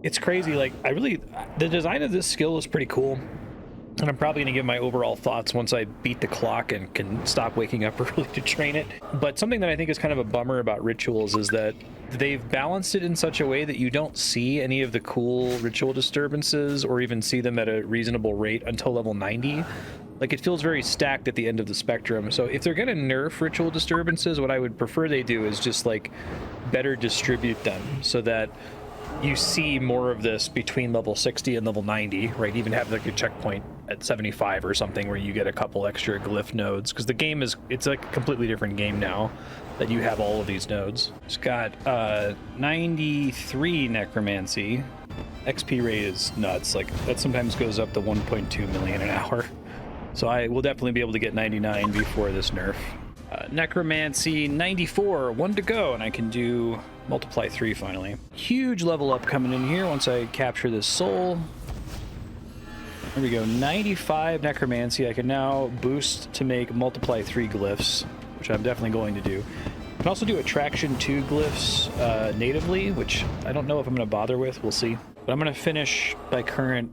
Speaker 1: It's crazy. Like, the design of this skill is pretty cool. And I'm probably going to give my overall thoughts once I beat the clock and can stop waking up early to train it. But something that I think is kind of a bummer about rituals is that they've balanced it in such a way that you don't see any of the cool ritual disturbances or even see them at a reasonable rate until level 90. Like, it feels very stacked at the end of the spectrum. So if they're going to nerf ritual disturbances, what I would prefer they do is just like better distribute them so that you see more of this between level 60 and level 90, right? Even have like a checkpoint at 75 or something where you get a couple extra glyph nodes, because the game it's like a completely different game now that you have all of these nodes. It's got 93 necromancy. XP rate is nuts. Like, that sometimes goes up to 1.2 million an hour. So I will definitely be able to get 99 before this nerf. Necromancy 94, 1 to go, and I can do multiply 3 finally. Huge level up coming in here once I capture this soul. There we go, 95 necromancy. I can now boost to make multiply 3 glyphs, which I'm definitely going to do. I can also do attraction 2 glyphs natively, which I don't know if I'm going to bother with. We'll see. But I'm going to finish my current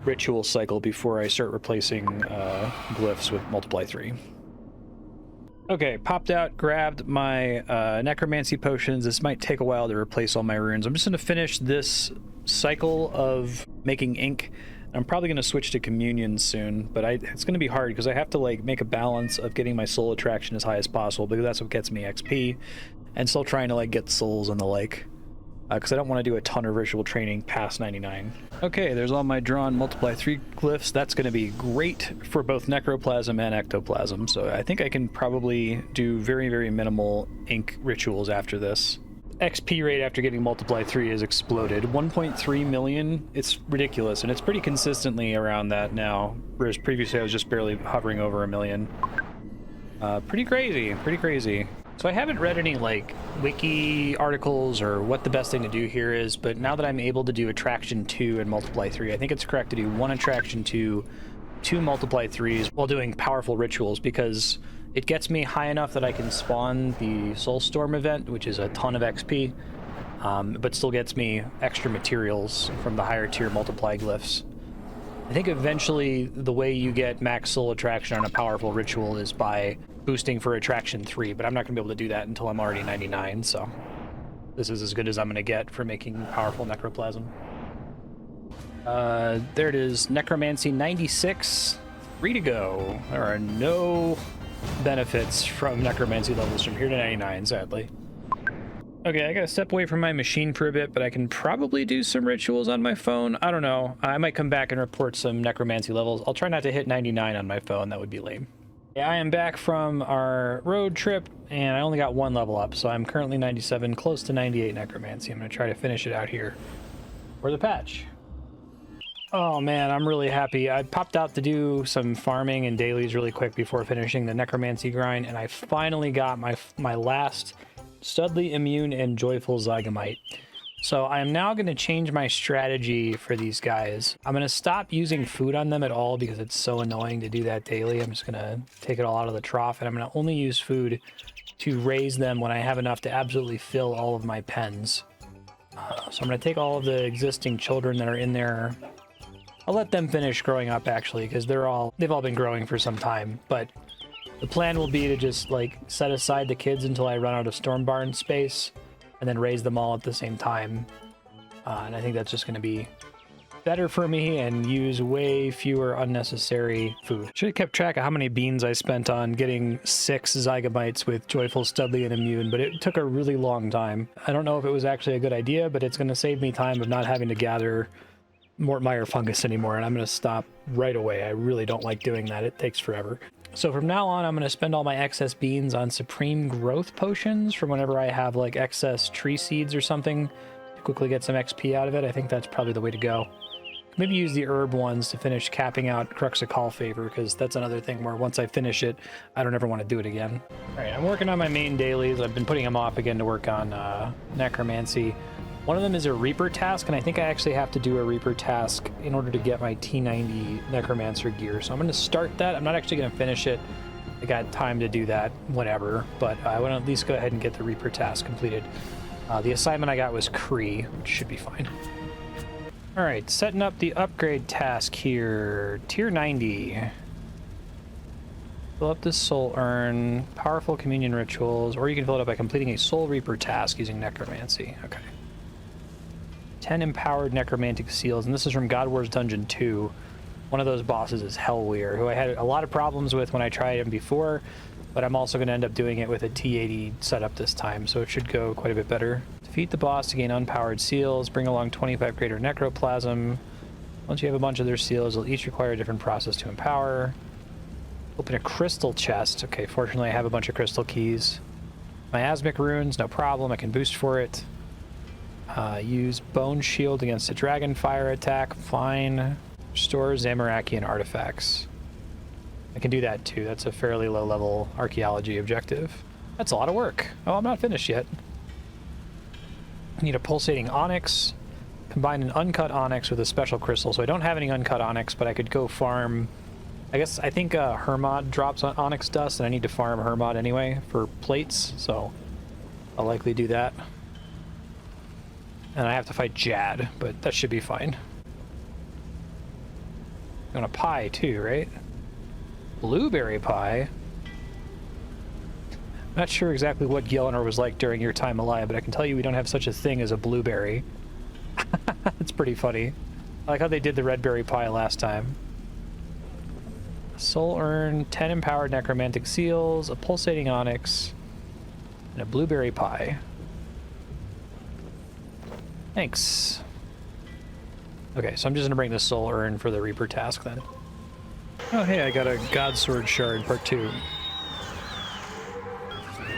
Speaker 1: ritual cycle before I start replacing glyphs with multiply 3. Okay, popped out, grabbed my necromancy potions. This might take a while to replace all my runes. I'm just going to finish this cycle of making ink. I'm probably going to switch to communion soon, but it's going to be hard because I have to like make a balance of getting my soul attraction as high as possible, because that's what gets me XP, and still trying to like get souls and the like, because I don't want to do a ton of ritual training past 99. Okay, there's all my drawn multiply 3 glyphs. That's going to be great for both necroplasm and ectoplasm, so I think I can probably do very, very minimal ink rituals after this. XP rate after getting multiply 3 has exploded. 1.3 million, it's ridiculous, and it's pretty consistently around that now, whereas previously I was just barely hovering over 1 million. Pretty crazy, pretty crazy. So I haven't read any like wiki articles or what the best thing to do here is, but now that I'm able to do attraction 2 and multiply 3, I think it's correct to do 1 attraction 2, 2 multiply 3s while doing powerful rituals, because it gets me high enough that I can spawn the Soulstorm event, which is a ton of XP, but still gets me extra materials from the higher tier multiply glyphs. I think eventually the way you get max soul attraction on a powerful ritual is by boosting for attraction 3, but I'm not going to be able to do that until I'm already 99, so this is as good as I'm going to get for making powerful necroplasm. There it is, necromancy 96, 3 to go. There are no benefits from necromancy levels from here to 99, sadly. Okay, I gotta step away from my machine for a bit, but I can probably do some rituals on my phone. I don't know. I might come back and report some necromancy levels. I'll try not to hit 99 on my phone. That would be lame. Yeah, I am back from our road trip, and I only got 1 level up, so I'm currently 97, close to 98 necromancy. I'm gonna try to finish it out here for the patch. Oh man, I'm really happy. I popped out to do some farming and dailies really quick before finishing the necromancy grind, and I finally got my last Studley Immune and Joyful Zygamite. So I am now going to change my strategy for these guys. I'm going to stop using food on them at all because it's so annoying to do that daily. I'm just going to take it all out of the trough, and I'm going to only use food to raise them when I have enough to absolutely fill all of my pens. So I'm going to take all of the existing children that are in there. I'll let them finish growing up, actually, because they've all been growing for some time, but the plan will be to just like set aside the kids until I run out of storm barn space and then raise them all at the same time. And I think that's just going to be better for me and use way fewer unnecessary food. Should have kept track of how many beans I spent on getting 6 Zygamites with Joyful, Studley, and Immune, but it took a really long time. I don't know if it was actually a good idea, but it's going to save me time of not having to gather Mortmire fungus anymore, and I'm going to stop right away. I really don't like doing that. It takes forever. So from now on, I'm going to spend all my excess beans on Supreme Growth Potions from whenever I have like excess tree seeds or something to quickly get some XP out of it. I think that's probably the way to go. Maybe use the herb ones to finish capping out Crux of Call Favor, because that's another thing where once I finish it, I don't ever want to do it again. All right, I'm working on my main dailies. I've been putting them off again to work on Necromancy. One of them is a Reaper task, and I think I actually have to do a Reaper task in order to get my T90 Necromancer gear. So I'm going to start that. I'm not actually going to finish it. I got time to do that, whatever. But I want to at least go ahead and get the Reaper task completed. The assignment I got was Kree, which should be fine. All right, setting up the upgrade task here. Tier 90. Fill up this soul urn, powerful communion rituals, or you can fill it up by completing a soul reaper task using necromancy. Okay. 10 empowered necromantic seals, and this is from God Wars Dungeon 2. One of those bosses is Hellweir, who I had a lot of problems with when I tried him before, but I'm also going to end up doing it with a T80 setup this time, so it should go quite a bit better. Defeat the boss to gain unpowered seals, bring along 25 greater necroplasm. Once you have a bunch of their seals, they'll each require a different process to empower. Open a crystal chest. Okay, fortunately I have a bunch of crystal keys. Miasmic runes, no problem, I can boost for it. Use bone shield against a dragon fire attack, fine. Restore Zamarakian artifacts. I can do that too, that's a fairly low level archaeology objective. That's a lot of work. Oh, I'm not finished yet. I need a pulsating onyx. Combine an uncut onyx with a special crystal. So I don't have any uncut onyx, but I could go farm. I think Hermod drops on onyx dust, and I need to farm Hermod anyway for plates, so I'll likely do that. And I have to fight Jad, but that should be fine. On a pie too, right? Blueberry pie. Not sure exactly what Yelnor was like during your time alive, but I can tell you we don't have such a thing as a blueberry. It's pretty funny. I like how they did the red berry pie last time. Soul urn, 10 empowered necromantic seals, a pulsating onyx, and a blueberry pie. Thanks. Okay, so I'm just gonna bring the soul urn for the Reaper task then. Oh hey, I got a God Sword shard part 2.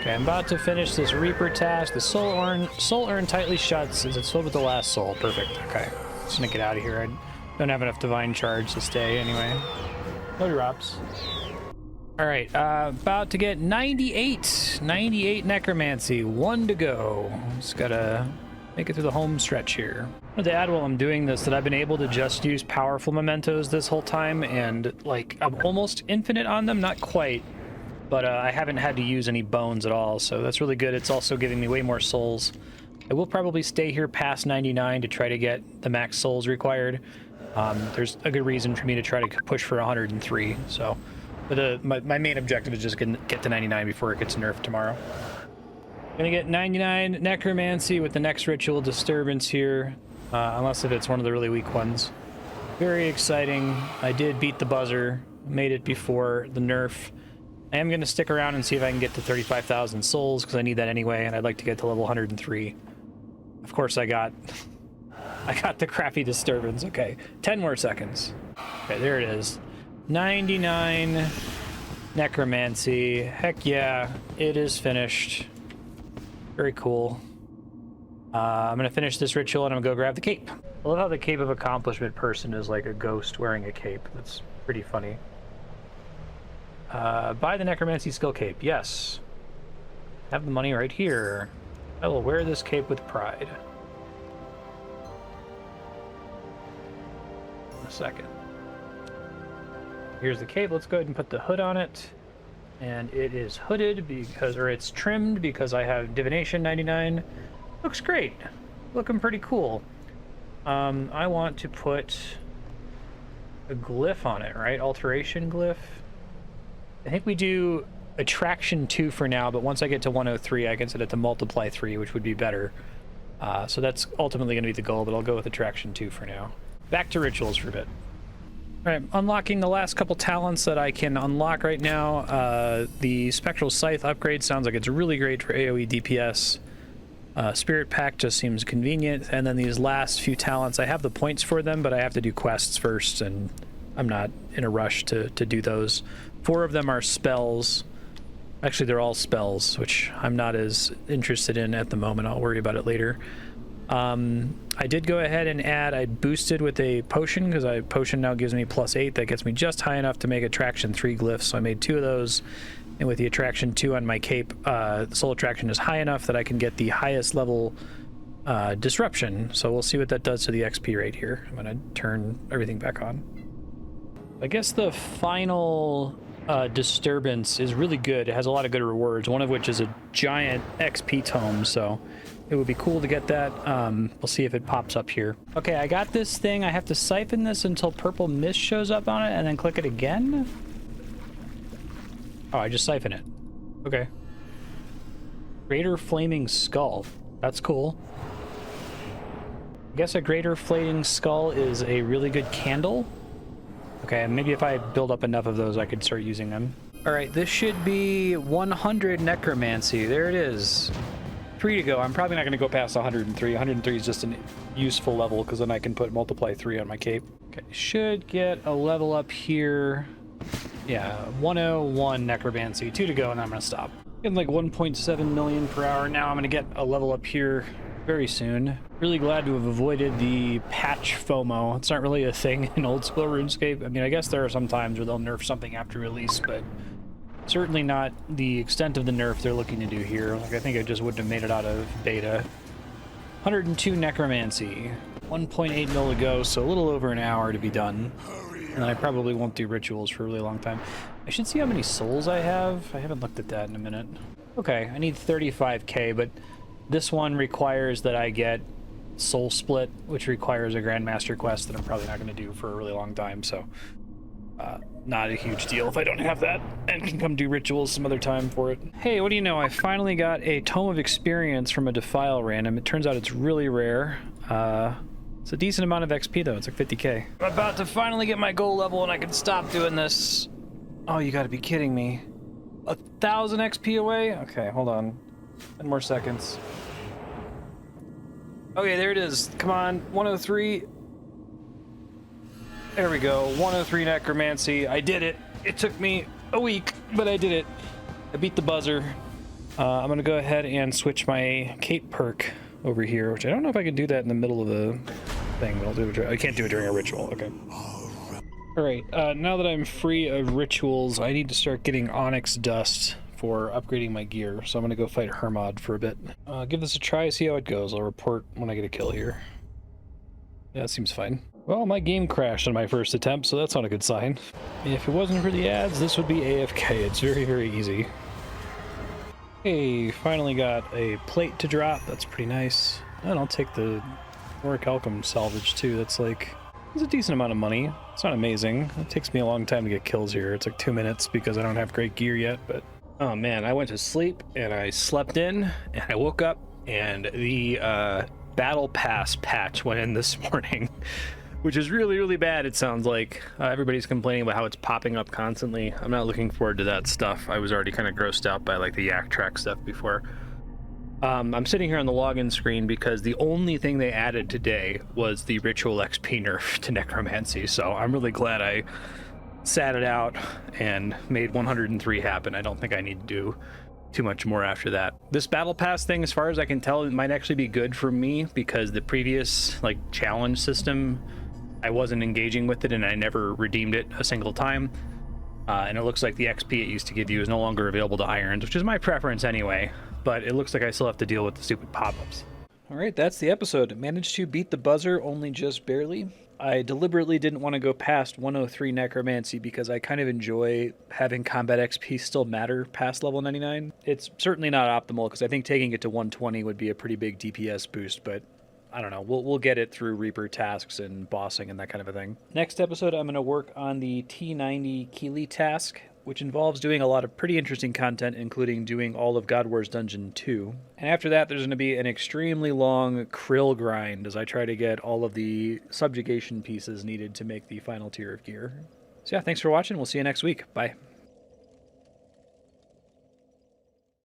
Speaker 1: Okay, I'm about to finish this Reaper task. The soul urn tightly shuts as it's filled with the last soul. Perfect. Okay, just gonna get out of here. I don't have enough divine charge to stay anyway. No drops. All right, about to get 98 necromancy, 1 to go. Just gotta make it through the home stretch here. I wanted to add while I'm doing this that I've been able to just use powerful mementos this whole time, and like I'm almost infinite on them, not quite, but I haven't had to use any bones at all, so that's really good. It's also giving me way more souls. I will probably stay here past 99 to try to get the max souls required. There's a good reason for me to try to push for 103, so but my main objective is just get to 99 before it gets nerfed tomorrow. Gonna get 99 necromancy with the next ritual disturbance here, unless if it's one of the really weak ones. Very exciting. I did beat the buzzer, made it before the nerf. I am gonna stick around and see if I can get to 35,000 souls because I need that anyway, and I'd like to get to level 103. Of course I got the crappy disturbance. Okay, 10 more seconds. Okay, there it is. 99 necromancy. Heck yeah, it is finished. Very cool. I'm gonna finish this ritual and I'm gonna go grab the cape. I love how the Cape of Accomplishment person is like a ghost wearing a cape. That's pretty funny. Buy the necromancy skill cape. Yes. Have the money right here. I will wear this cape with pride. A second. Here's the cape. Let's go ahead and put the hood on it. And it is hooded because, or it's trimmed because I have Divination 99. Looks great. Looking pretty cool. I want to put a glyph on it, right? Alteration glyph. I think we do Attraction 2 for now, but once I get to 103, I can set it to Multiply 3, which would be better. So that's ultimately going to be the goal, but I'll go with Attraction 2 for now. Back to rituals for a bit. All right, unlocking the last couple talents that I can unlock right now. The Spectral Scythe upgrade sounds like it's really great for AoE DPS. Spirit Pack just seems convenient. And then these last few talents, I have the points for them, but I have to do quests first, and I'm not in a rush to do those. 4 of them are spells. Actually, they're all spells, which I'm not as interested in at the moment. I'll worry about it later. I did go ahead and I boosted with a potion, because a potion now gives me +8. That gets me just high enough to make Attraction 3 glyphs, so I made 2 of those. And with the Attraction 2 on my cape, Soul Attraction is high enough that I can get the highest level Disruption. So we'll see what that does to the XP rate here. I'm going to turn everything back on. I guess the final disturbance is really good. It has a lot of good rewards, one of which is a giant XP tome, so It would be cool to get that. We'll see if it pops up here. Okay, I got this thing. I have to siphon this until purple mist shows up on it and then click it again. Oh, I just siphon it. Okay. Greater Flaming Skull. That's cool. I guess a Greater Flaming Skull is a really good candle. Okay, maybe if I build up enough of those, I could start using them. All right, this should be 100 Necromancy. There it is. 3 to go. I'm probably not going to go past 103. 103 is just a useful level because then I can put multiply 3 on my cape. Okay, should get a level up here. Yeah, 101 Necromancy. 2 to go, and I'm going to stop. Getting like 1.7 million per hour now. I'm going to get a level up here very soon. Really glad to have avoided the patch FOMO. It's not really a thing in old school RuneScape. I mean, I guess there are some times where they'll nerf something after release, but certainly not the extent of the nerf they're looking to do here. Like, I think I just wouldn't have made it out of beta. 102 Necromancy. 1.8 mil to go, so a little over an hour to be done. And I probably won't do rituals for a really long time. I should see how many souls I have. I haven't looked at that in a minute. Okay, I need 35k, but this one requires that I get Soul Split, which requires a Grandmaster quest that I'm probably not going to do for a really long time, so not a huge deal if I don't have that, and can come do rituals some other time for it. Hey, what do you know? I finally got a Tome of Experience from a Defile random. It turns out it's really rare. It's a decent amount of XP though. It's like 50k. I'm about to finally get my goal level and I can stop doing this. Oh, you gotta be kidding me. 1,000 XP away? Okay, hold on. 10 more seconds. Okay, there it is. Come on, 103. There we go, 103 Necromancy. I did it. It took me a week, but I did it. I beat the buzzer. I'm gonna go ahead and switch my cape perk over here, which I don't know if I can do that in the middle of the thing. I'll do it. I can't do it during a ritual. Okay. All right. Now that I'm free of rituals, I need to start getting onyx dust for upgrading my gear. So I'm gonna go fight Hermod for a bit. Give this a try. See how it goes. I'll report when I get a kill here. Yeah, that seems fine. Well, my game crashed on my first attempt, so that's not a good sign. If it wasn't for the ads, this would be AFK. It's very, very easy. Hey, finally got a plate to drop. That's pretty nice. And I'll take the Auric Alchem salvage too. That's like, it's a decent amount of money. It's not amazing. It takes me a long time to get kills here. It's like 2 minutes because I don't have great gear yet, but oh man, I went to sleep and I slept in and I woke up and the Battle Pass patch went in this morning. Which is really, really bad, it sounds like. Everybody's complaining about how it's popping up constantly. I'm not looking forward to that stuff. I was already kind of grossed out by like the Yak Track stuff before. I'm sitting here on the login screen because the only thing they added today was the Ritual XP nerf to Necromancy, so I'm really glad I sat it out and made 103 happen. I don't think I need to do too much more after that. This Battle Pass thing, as far as I can tell, it might actually be good for me because the previous like challenge system, I wasn't engaging with it and I never redeemed it a single time. And it looks like the XP it used to give you is no longer available to irons, which is my preference anyway, but it looks like I still have to deal with the stupid pop-ups. All right, that's the episode. Managed to beat the buzzer, only just barely. I deliberately didn't want to go past 103 Necromancy because I kind of enjoy having combat XP still matter past level 99. It's certainly not optimal because I think taking it to 120 would be a pretty big DPS boost, but I don't know. We'll get it through Reaper tasks and bossing and that kind of a thing. Next episode, I'm going to work on the T90 Keeley task, which involves doing a lot of pretty interesting content, including doing all of God Wars Dungeon 2. And after that, there's going to be an extremely long krill grind as I try to get all of the subjugation pieces needed to make the final tier of gear. So yeah, thanks for watching. We'll see you next week. Bye.